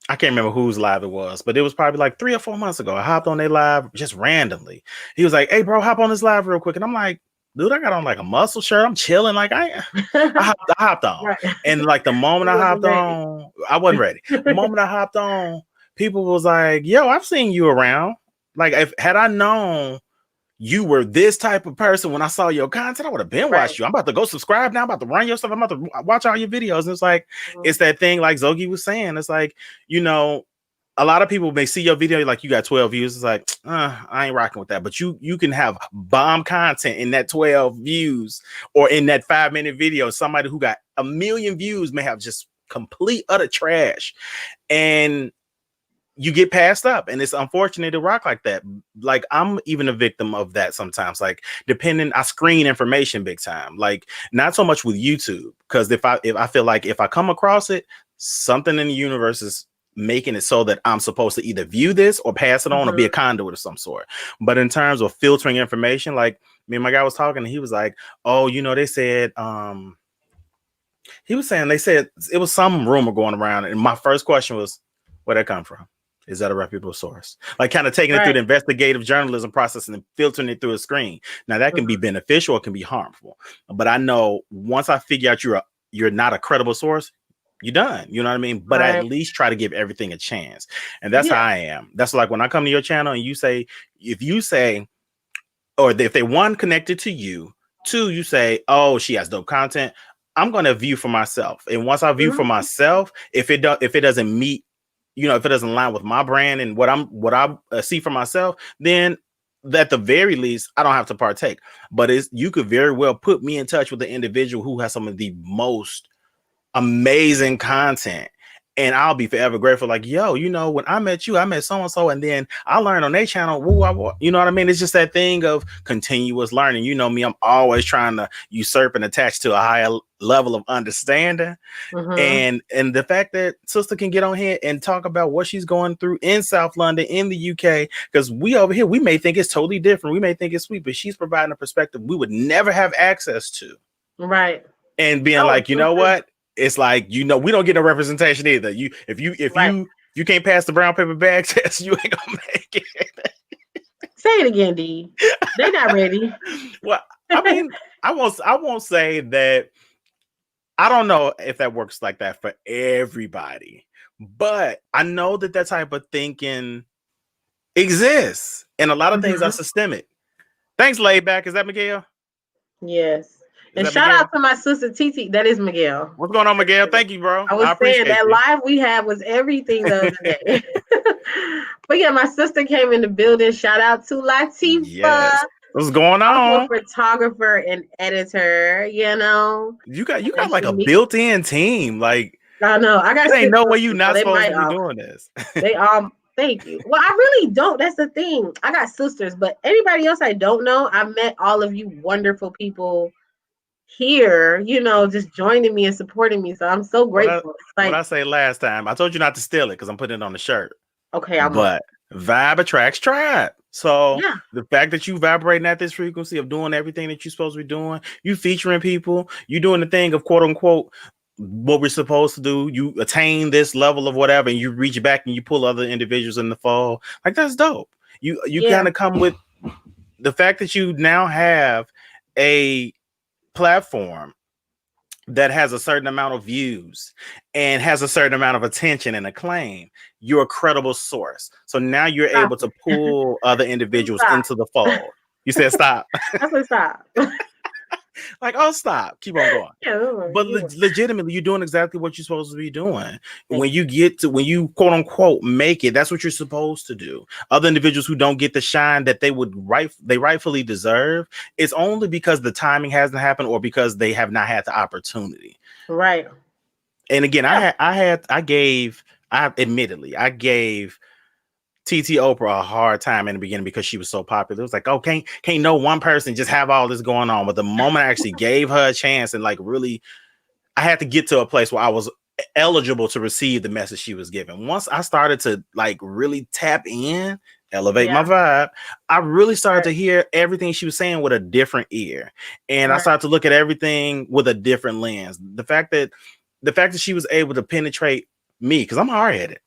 Speaker 5: I can't remember whose live it was, but it was probably like 3 or 4 months ago. I hopped on their live just randomly. He was like, "Hey, bro, hop on this live real quick." And I'm like, "Dude, I got on like a muscle shirt. I'm chilling." Like I hopped on.
Speaker 1: Right.
Speaker 5: And like the moment
Speaker 1: You
Speaker 5: I
Speaker 1: wasn't
Speaker 5: hopped
Speaker 1: ready.
Speaker 5: on, I wasn't ready. The moment I hopped on, people was like, "Yo, I've seen you around." Like if had I known you were this type of person when I saw your content, I would have been
Speaker 1: Right.
Speaker 5: watched you. I'm about to go subscribe now. I'm about to run your stuff. I'm about to watch all your videos. And it's like,
Speaker 1: Mhm.
Speaker 5: it's that thing like Zogi was saying. It's like, a lot of people may see your video like you got 12 views. It's like, I ain't rocking with that. But you can have bomb content in that 12 views, or in that 5-minute video. Somebody who got 1 million views may have just complete utter trash. And you get passed up, and it's unfortunate to rock like that. Like I'm even a victim of that sometimes. Like I screen information big time. Like not so much with YouTube, because if I feel like if I come across it, something in the universe is making it so that I'm supposed to either view this or pass it on or be a
Speaker 1: Mhm.
Speaker 5: conduit of some sort. But in terms of filtering information, like me and my guy was talking, and he was like, "Oh, they said he was saying they said it was some rumor going around," and my first question was, "Where'd that come from? Is that a reputable source?" Like kind of taking it through
Speaker 1: Right.
Speaker 5: the investigative journalism process and then filtering it through a screen. Now that can be
Speaker 1: Mhm.
Speaker 5: beneficial, it can be harmful. But I know once I figure out you're not a credible source, you're done. You know what I mean? But I at
Speaker 1: Right.
Speaker 5: least try to give everything a chance. And that's how
Speaker 1: Yeah.
Speaker 5: I am. That's like when I come to your channel and if you say, or if they one connected to you, two, you say, "Oh, she has dope content," I'm gonna view for myself. And once I view for
Speaker 1: Mhm.
Speaker 5: myself, if it doesn't meet, if it doesn't align with my brand and what I see for myself, then at the very least, I don't have to partake. But you could very well put me in touch with the individual who has some of the most amazing content, And I'll be forever grateful. Like, yo, you know, when I met you, I met so and so, and then I learned on their channel. Woo, you know what I mean? It's just that thing of continuous learning. You know me, I'm always trying to usurp and attach to a higher level of understanding.
Speaker 1: Mm-hmm.
Speaker 5: And the fact that sister can get on here and talk about what she's going through in South London, in the UK, because we over here, we may think it's totally different. We may think it's sweet, but she's providing a perspective we would never have access to.
Speaker 1: Right.
Speaker 5: And being
Speaker 1: Oh,
Speaker 5: like, you know what? It's like, you know, we don't get no representation either. If you can't pass the brown paper bag test, you ain't gonna make it.
Speaker 1: Say it again, D. They not ready.
Speaker 5: Well, I mean, I won't say that. I don't know if that works like that for everybody, but I know that type of thinking exists, and a lot of things are systemic. Thanks, laid back. Is that Miguel?
Speaker 1: Yes.
Speaker 5: Is
Speaker 1: And
Speaker 5: that
Speaker 1: shout
Speaker 5: Miguel?
Speaker 1: out to my sister TT. That is Miguel.
Speaker 5: What's going on, Miguel? Thank you, bro.
Speaker 1: I was saying
Speaker 5: appreciate
Speaker 1: that
Speaker 5: you.
Speaker 1: live we had was everything the other day. But yeah, my sister came in the building. Shout out to Latifa.
Speaker 5: Yes. What's going
Speaker 1: Also
Speaker 5: on?
Speaker 1: photographer and editor, you know.
Speaker 5: You got
Speaker 1: And
Speaker 5: like a
Speaker 1: she-
Speaker 5: built-in team. Like,
Speaker 1: I know. I got
Speaker 5: there ain't no way you
Speaker 1: sisters,
Speaker 5: not
Speaker 1: so they
Speaker 5: supposed to
Speaker 1: might
Speaker 5: be doing this.
Speaker 1: They thank you. Well, I really don't. That's the thing. I got sisters, but anybody else I don't know. I met all of you wonderful people here, you know, just joining me and supporting me. So I'm so grateful. It's
Speaker 5: What I
Speaker 1: like,
Speaker 5: say last time, I told you not to steal it because I'm putting it on the shirt.
Speaker 1: okay, I'm
Speaker 5: But vibe attracts tribe. So
Speaker 1: yeah.
Speaker 5: the fact that you vibrating at this frequency of doing everything that you're supposed to be doing, you featuring people, you doing the thing of quote unquote what we're supposed to do, you attain this level of whatever, and you reach back and you pull other individuals in the fall. Like, that's dope. You kind of come with the fact that you now have a platform that has a certain amount of views and has a certain amount of attention and acclaim. You're a credible source. So now you're able to pull other individuals into the fold. You said stop.
Speaker 1: I said stop.
Speaker 5: Like, oh, stop. Keep on going.
Speaker 1: Yeah,
Speaker 5: But legitimately, you're doing exactly what you're supposed to be doing. When you quote unquote make it, that's what you're supposed to do. Other individuals who don't get the shine that they rightfully deserve, it's only because the timing hasn't happened or because they have not had the opportunity.
Speaker 1: Right.
Speaker 5: And again, I gave TT Oprah a hard time in the beginning because she was so popular. It was like, oh, can't no one person just have all this going on. But the moment I actually gave her a chance and like really, I had to get to a place where I was eligible to receive the message she was giving. Once I started to like really tap in, elevate my vibe, I really started to hear everything she was saying with a different ear. And I started to look at everything with a different lens. The fact that she was able to penetrate me, because I'm hard-headed.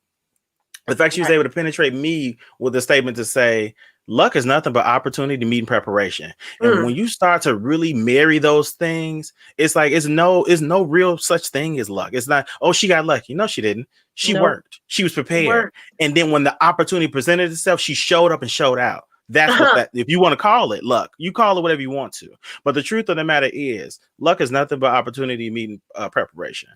Speaker 5: The fact she was able to penetrate me with a statement to say, luck is nothing but opportunity, meet, and preparation. And when you start to really marry those things, it's like it's no real such thing as luck. It's not, oh, she got lucky. No, she didn't. She worked. She was prepared. And then when the opportunity presented itself, she showed up and showed out. That's what that, if you want to call it luck, you call it whatever you want to. But the truth of the matter is, luck is nothing but opportunity, meet, and preparation.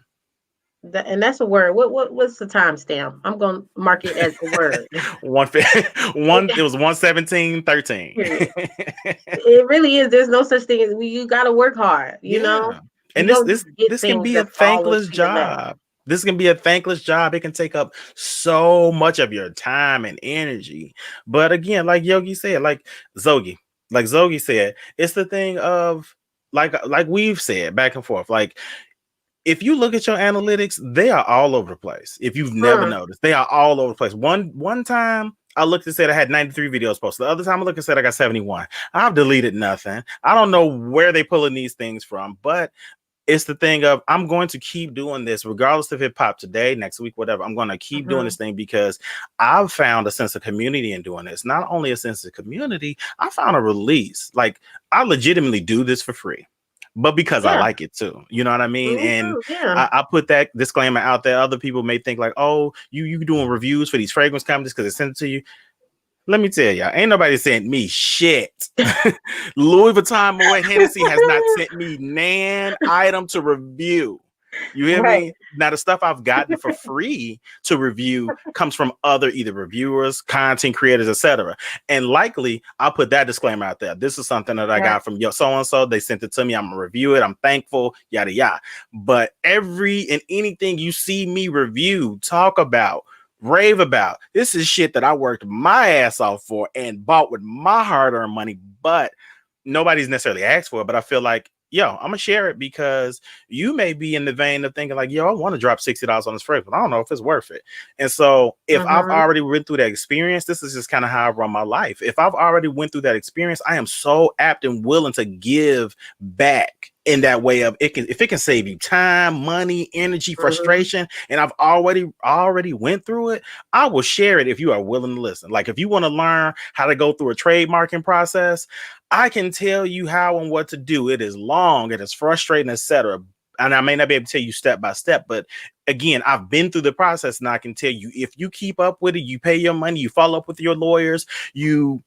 Speaker 1: And that's a word. What's the timestamp? I'm gonna mark it as a word.
Speaker 5: It was 1:17:13.
Speaker 1: It really is. There's no such thing as you gotta work hard, you know.
Speaker 5: And this can be a thankless job. This can be a thankless job. It can take up so much of your time and energy. But again, like Yogi said, like Zogi said, it's the thing of like we've said back and forth, like, if you look at your analytics, they are all over the place. If you've never noticed, they are all over the place. One time I looked and said I had 93 videos posted. The other time I looked and said I got 71. I've deleted nothing. I don't know where they pulling these things from, but it's the thing of I'm going to keep doing this regardless if it popped today, next week, whatever. I'm going to keep doing this thing because I've found a sense of community in doing this. Not only a sense of community, I found a release. Like, I legitimately do this for free, but because I like it too, you know what I mean? And I put that disclaimer out there. Other people may think like, oh, you doing reviews for these fragrance companies because they sent it to you. Let me tell y'all, ain't nobody sent me shit. Louis Vuitton Moet Hennessy has not sent me nan item to review. You hear
Speaker 1: Right.
Speaker 5: me? Now, the stuff I've gotten for free to review comes from other either reviewers, content creators, etc. And likely, I'll put that disclaimer out there. This is something that I
Speaker 1: Right.
Speaker 5: got from so and so. They sent it to me. I'm gonna review it. I'm thankful. Yada yada. But every and anything you see me review, talk about, rave about, this is shit that I worked my ass off for and bought with my hard-earned money. But nobody's necessarily asked for it. But I feel like, yo, I'm gonna share it because you may be in the vein of thinking like, yo, I want to drop $60 on this phrase, but I don't know if it's worth it. And so if I've already went through that experience, this is just kind of how I run my life. If I've already went through that experience, I am so apt and willing to give back in that way of it can, if it can save you time, money, energy, frustration, and I've already went through it, I will share it if you are willing to listen. Like if you want to learn how to go through a trademarking process, I can tell you how and what to do. It is long, it is frustrating, etc. And I may not be able to tell you step by step, but again, I've been through the process and I can tell you if you keep up with it, you pay your money, you follow up with your lawyers, you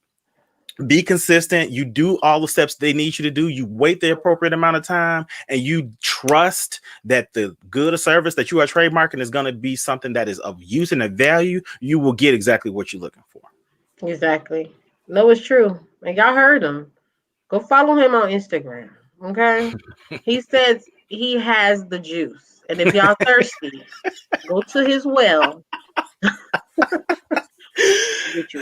Speaker 5: be consistent, you do all the steps they need you to do, you wait the appropriate amount of time, and you trust that the good or service that you are trademarking is going to be something that is of use and of value, you will get exactly what you're looking for.
Speaker 1: Exactly. No, it's true. And y'all heard him. Go follow him on Instagram. Okay. He says he has the juice. And if y'all thirsty, go to his well. Get you.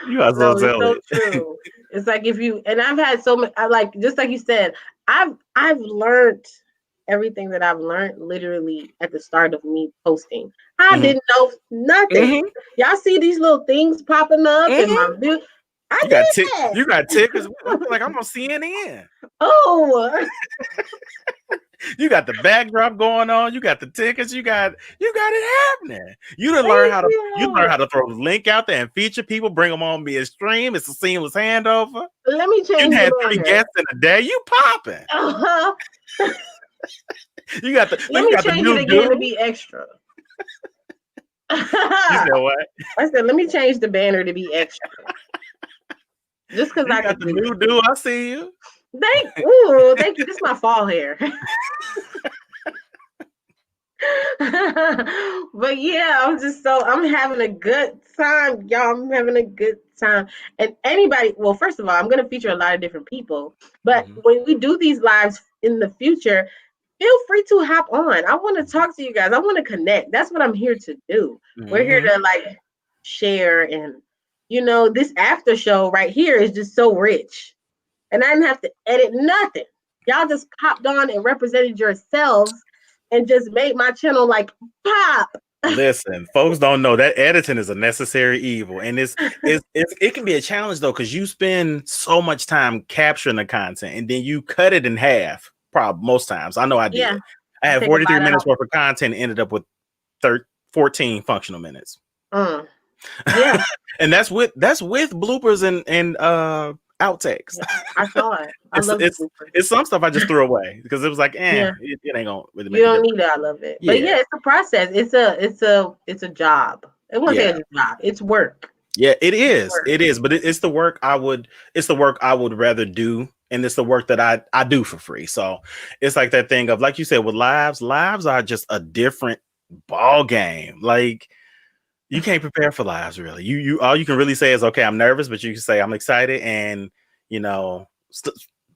Speaker 5: You are so
Speaker 1: No, it's
Speaker 5: silly.
Speaker 1: so true. It's like if you and I've had so many. I like just like you said. I've learned everything that I've learned literally at the start of me posting. I didn't know nothing. Y'all see these little things popping up in my view.
Speaker 5: You got tickets. Like I'm on CNN.
Speaker 1: Oh.
Speaker 5: You got the backdrop going on. You got the tickets. You got it happening. You didn't learn how to throw the link out there and feature people, bring them on via stream. It's a seamless handover.
Speaker 1: Let me change.
Speaker 5: You had 3 guests in a day. You popping. You got the.
Speaker 1: Let me change it again to be extra.
Speaker 5: You said what?
Speaker 1: I said, let me change the banner to be extra. Just because I
Speaker 5: got the new dude. I see you.
Speaker 1: Thank you. This is my fall hair. But yeah, I'm having a good time, y'all. I'm having a good time. And anybody, well, first of all, I'm going to feature a lot of different people. But when we do these lives in the future, feel free to hop on. I want to talk to you guys. I want to connect. That's what I'm here to do. We're here to like share, and this after show right here is just so rich. And I didn't have to edit nothing. Y'all just popped on and represented yourselves and just made my channel like pop.
Speaker 5: Listen, folks don't know that editing is a necessary evil. And it can be a challenge though, because you spend so much time capturing the content and then you cut it in half. Probably most times. I know I did. Yeah. I had 43 minutes worth of content and ended up with 14 functional minutes. Yeah. And that's with bloopers and outtakes.
Speaker 1: Yeah, I saw it.
Speaker 5: It's some stuff I just threw away because it was like, it ain't gonna really make.
Speaker 1: You don't need it. I love it. Yeah. But yeah, it's a process. It's a job. I won't say it's a job. It's work.
Speaker 5: Yeah, it is. It is, but it's the work I would rather do. And it's the work that I do for free. So it's like that thing of, like you said, with lives are just a different ball game. Like you can't prepare for lives really. You all you can really say is, okay, I'm nervous, but you can say I'm excited and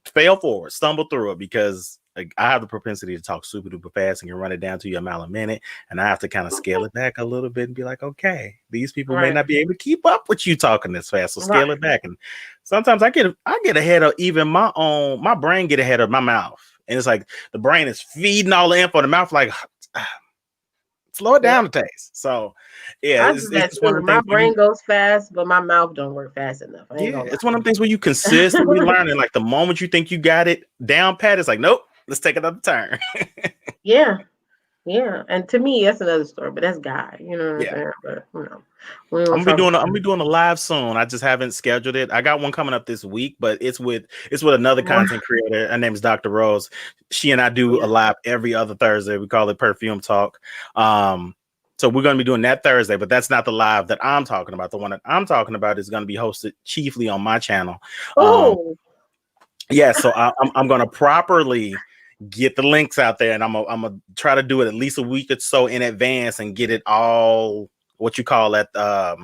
Speaker 5: fail forward, stumble through it, because like I have the propensity to talk super duper fast and can run it down to you a mile a minute. And I have to kind of scale it back a little bit and be like, okay, these people may not be able to keep up with you talking this fast. So scale it back. And sometimes I get ahead of even my brain get ahead of my mouth. And it's like the brain is feeding all the info in the mouth, like slow it down the taste. So it's one of
Speaker 1: my brain goes fast, but my mouth don't work fast enough.
Speaker 5: It's one of the things where you consistently learn, and like the moment you think you got it down pat, it's like, nope, let's take another turn.
Speaker 1: Yeah. And to me, that's another story, but that's God, you know what I'm saying? But I'm
Speaker 5: gonna be doing a live soon. I just haven't scheduled it. I got one coming up this week, but it's with another content creator. Her name is Dr. Rose. She and I do a live every other Thursday. We call it Perfume Talk. So we're going to be doing that Thursday, but that's not the live that I'm talking about. The one that I'm talking about is going to be hosted chiefly on my channel. So I'm going to properly get the links out there, and I'm gonna try to do it at least a week or so in advance and get it all what you call it, what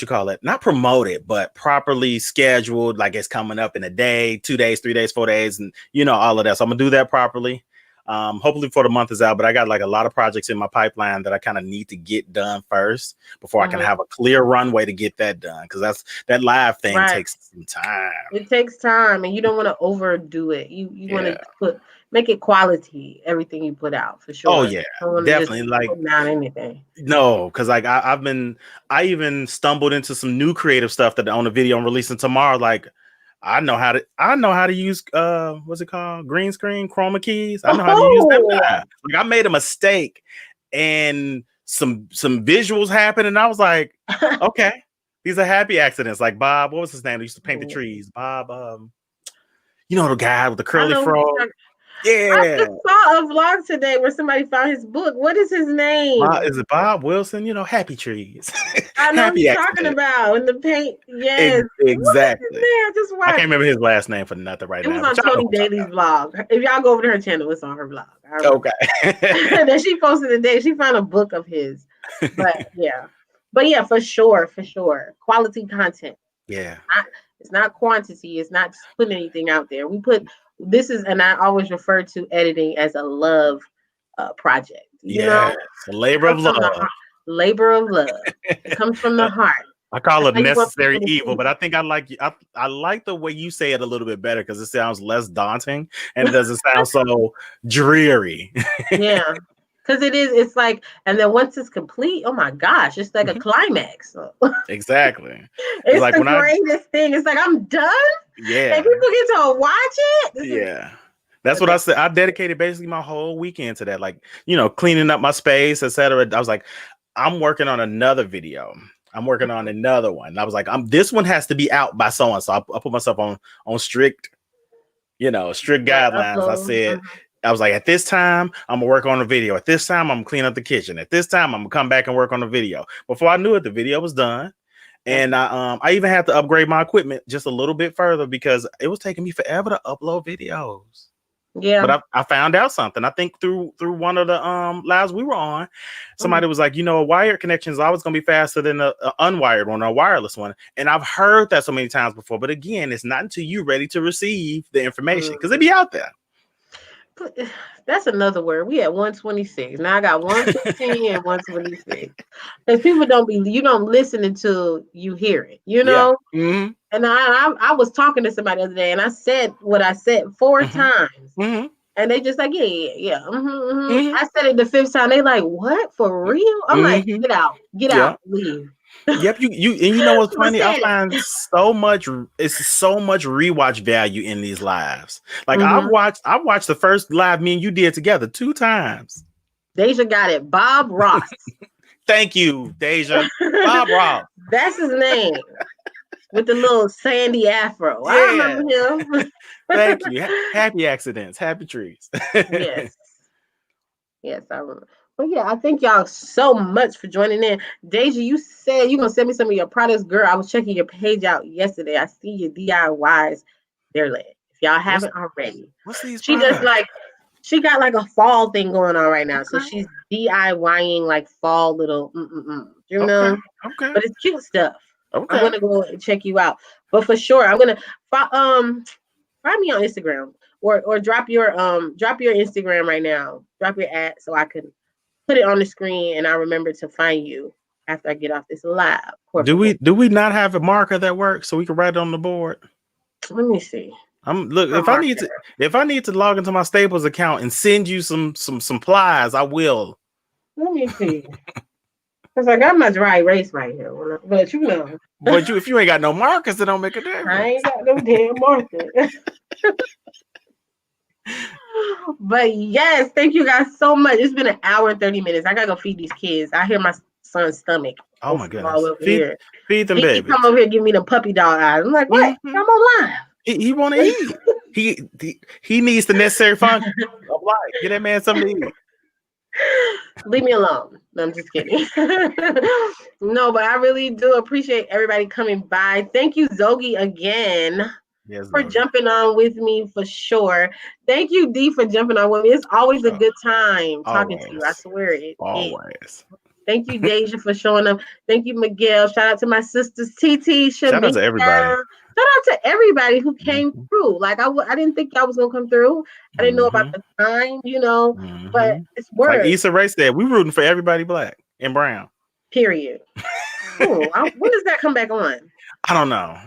Speaker 5: you call it, not promoted, but properly scheduled, like it's coming up in a day, 2 days, 3 days, 4 days, and all of that. So I'm gonna do that properly. Hopefully before the month is out, but I got like a lot of projects in my pipeline that I kind of need to get done first before I can have a clear runway to get that done. Because that live thing takes some time.
Speaker 1: It takes time, and you don't want to overdo it. You want to make it quality, everything you put out, for sure.
Speaker 5: Oh yeah, definitely. Like
Speaker 1: not anything.
Speaker 5: No, because like I even stumbled into some new creative stuff that on the video I'm releasing tomorrow. Like I know how to use what's it called? Green screen, chroma keys. I know how to use them now. Like I made a mistake and some visuals happened, and I was like, okay, these are happy accidents. Like Bob, what was his name? He used to paint the trees. Bob, the guy with the curly fro. Yeah,
Speaker 1: I just saw a vlog today where somebody found his book. What is his name?
Speaker 5: Is it Bob Wilson? Happy trees.
Speaker 1: I know you're talking about in the paint. Yes,
Speaker 5: exactly.
Speaker 1: Just watch.
Speaker 5: I can't remember his last name for nothing right now.
Speaker 1: It was on Tony Daly's vlog. If y'all go over to her channel, it's on her vlog.
Speaker 5: Okay.
Speaker 1: That she posted today. She found a book of his. But yeah, for sure. Quality content.
Speaker 5: Yeah.
Speaker 1: It's not quantity. It's not just putting anything out there. And I always refer to editing as a love project. You know?
Speaker 5: A labor of love.
Speaker 1: Labor of love. It comes from the heart.
Speaker 5: I call it necessary evil, but I think I like the way you say it a little bit better because it sounds less daunting and it doesn't sound so dreary. Yeah.
Speaker 1: Because it's like, and then once it's complete, oh my gosh, it's like a climax.
Speaker 5: Exactly.
Speaker 1: It's like the greatest thing. It's like, I'm done.
Speaker 5: Yeah.
Speaker 1: And people get to watch it.
Speaker 5: That's what I said. I dedicated basically my whole weekend to that, like, cleaning up my space, etc. I was like, I'm working on another video. I'm working on another one. And I was like, this one has to be out by so and so. I put myself on strict guidelines. I said, I was like, at this time, I'm gonna work on a video. At this time, I'm gonna clean up the kitchen. At this time, I'm gonna come back and work on the video. Before I knew it, the video was done. And I even had to upgrade my equipment just a little bit further because it was taking me forever to upload videos. Yeah. But I found out something. I think through one of the lives we were on, somebody was like, a wired connection is always gonna be faster than an unwired one or a wireless one. And I've heard that so many times before. But again, it's not until you're ready to receive the information because it be out there.
Speaker 1: That's another word. We at 126. Now I got 115 and 126. Because people you don't listen until you hear it, Yeah. Mm-hmm. And I was talking to somebody the other day and I said what I said 4 times. Mm-hmm. And they just like, yeah. Mm-hmm, mm-hmm. Mm-hmm. I said it the 5th time. They like, what? For real? I'm like, get out, leave.
Speaker 5: Yep, you know what's funny? I find so much rewatch value in these lives. Like I watched the first live me and you did together 2 times.
Speaker 1: Deja got it. Bob Ross.
Speaker 5: Thank you, Deja. Bob Ross.
Speaker 1: That's his name. With the little sandy afro. Yeah. I remember him.
Speaker 5: Thank you. Happy accidents, happy trees.
Speaker 1: Yes, I remember. But yeah, I thank y'all so much for joining in. Deja, you said you're going to send me some of your products. Girl, I was checking your page out yesterday. I see your DIYs. They're lit. If y'all haven't already.
Speaker 5: What's these
Speaker 1: She
Speaker 5: products?
Speaker 1: She got like a fall thing going on right now. So she's DIYing like fall little, you know? Okay. But it's cute stuff. Okay. I'm going to go and check you out. But for sure, I'm going to find me on Instagram or drop your Instagram right now. Drop your ad so I can put it on the screen and I remember to find you after I get off this live.
Speaker 5: Do we not have a marker that works so we can write it on the board?
Speaker 1: Let me see.
Speaker 5: If I need to log into my Staples account and send you some supplies, I will.
Speaker 1: Let me see. Cause I got my dry erase right here, but
Speaker 5: if you ain't got no markers, it don't make a difference.
Speaker 1: I ain't got no damn markers. But yes, thank you guys so much. It's been 1 hour and 30 minutes. I gotta go feed these kids. I hear my son's stomach.
Speaker 5: Oh my goodness. Feed them babies.
Speaker 1: He come over here and give me the puppy dog eyes. I'm like, what? Mm-hmm. I'm on live.
Speaker 5: He want to eat. He needs the necessary function of life. Get that man something to eat.
Speaker 1: Leave me alone. No, I'm just kidding. No, but I really do appreciate everybody coming by. Thank you, Zogi, again.
Speaker 5: Yes,
Speaker 1: for
Speaker 5: Logan.
Speaker 1: jumping on with me for sure. Thank you, D, for jumping on with me. It's always a
Speaker 5: Sure.
Speaker 1: good time talking to you. I
Speaker 5: Always.
Speaker 1: swear it is.
Speaker 5: Always.
Speaker 1: Thank you, Deja, for showing up. Thank you, Miguel. Shout out to my sisters, TT,
Speaker 5: Shout out
Speaker 1: Shamika.
Speaker 5: to everybody.
Speaker 1: Shout out to everybody who came
Speaker 5: Mhm.
Speaker 1: through. Like I didn't think y'all was gonna come through. I didn't know about
Speaker 5: Mhm.
Speaker 1: the time, but
Speaker 5: Mhm.
Speaker 1: it's
Speaker 5: Like
Speaker 1: word.
Speaker 5: Issa Rae said, we rooting for everybody black and brown.
Speaker 1: Period. When does that come back on?
Speaker 5: I don't know.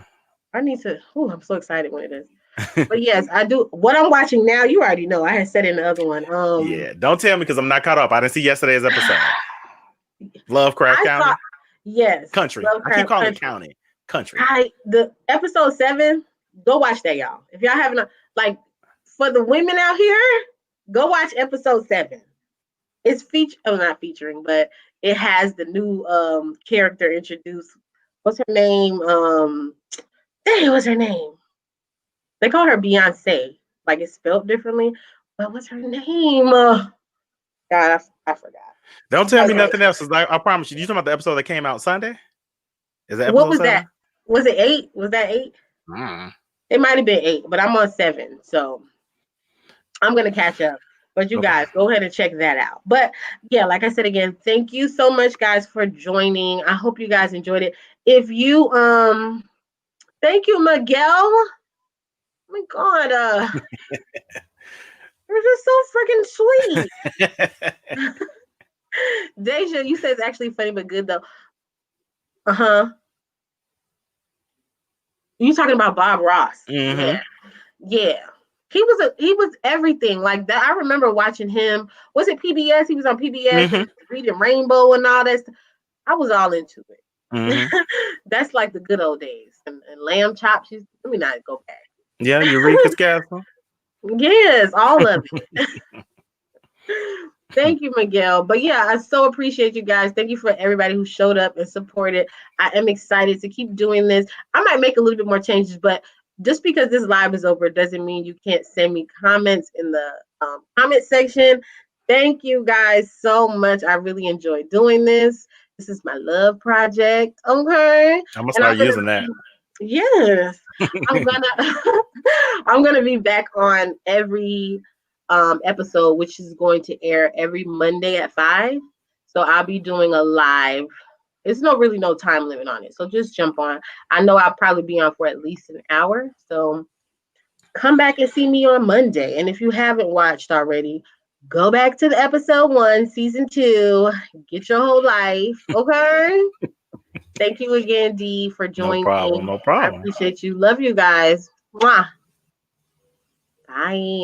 Speaker 1: I need to. Oh, I'm so excited when it is. But yes, I do. What I'm watching now, you already know. I had said in the other one.
Speaker 5: Yeah, don't tell me because I'm not caught up. I didn't see yesterday's episode. Lovecraft
Speaker 1: I
Speaker 5: County?
Speaker 1: saw. Yes,
Speaker 5: Country. I keep
Speaker 1: Lovecraft
Speaker 5: calling it
Speaker 1: Country.
Speaker 5: county. Country.
Speaker 1: The episode 7. Go watch that, y'all. If y'all haven't, like, for the women out here, go watch episode 7. It's not featuring, but it has the new character introduced. What's her name? What's her name? They call her Beyonce. Like it's spelled differently. But what's her name? God, I forgot.
Speaker 5: Don't tell me nothing else. I promise you. You talking about the episode that came out Sunday? Is that episode
Speaker 1: What was
Speaker 5: 7?
Speaker 1: that? Was it 8? Was that 8? It might have been 8, but I'm on 7, so I'm gonna catch up. But you guys go ahead and check that out. But yeah, like I said again, thank you so much, guys, for joining. I hope you guys enjoyed it. If you thank you, Miguel. Oh my God, you're just so freaking sweet. Deja, you said it's actually funny but good though. You talking about Bob Ross?
Speaker 5: Mm-hmm.
Speaker 1: Yeah. He was everything like that. I remember watching him. Was it PBS? He was on PBS and reading Rainbow and all that stuff. I was all into it.
Speaker 5: Mm-hmm.
Speaker 1: That's like the good old days. And lamb chops. Let me not go back.
Speaker 5: Yeah, Eureka's Castle.
Speaker 1: Yes, all of it. Thank you, Miguel. But yeah, I so appreciate you guys. Thank you for everybody who showed up and supported. I am excited to keep doing this. I might make a little bit more changes, but just because this live is over doesn't mean you can't send me comments in the comment section. Thank you guys so much. I really enjoy doing this. This is my love project. Okay.
Speaker 5: I'm gonna start using that.
Speaker 1: Yes. I'm gonna be back on every episode, which is going to air every Monday at 5. So I'll be doing a live. There's really no time limit on it. So just jump on. I know I'll probably be on for at least an hour. So come back and see me on Monday. And if you haven't watched already, go back to the episode 1, season 2. Get your whole life. Okay. Thank you again, Dee, for joining.
Speaker 5: No problem.
Speaker 1: I appreciate you. Love you guys. Mwah. Bye.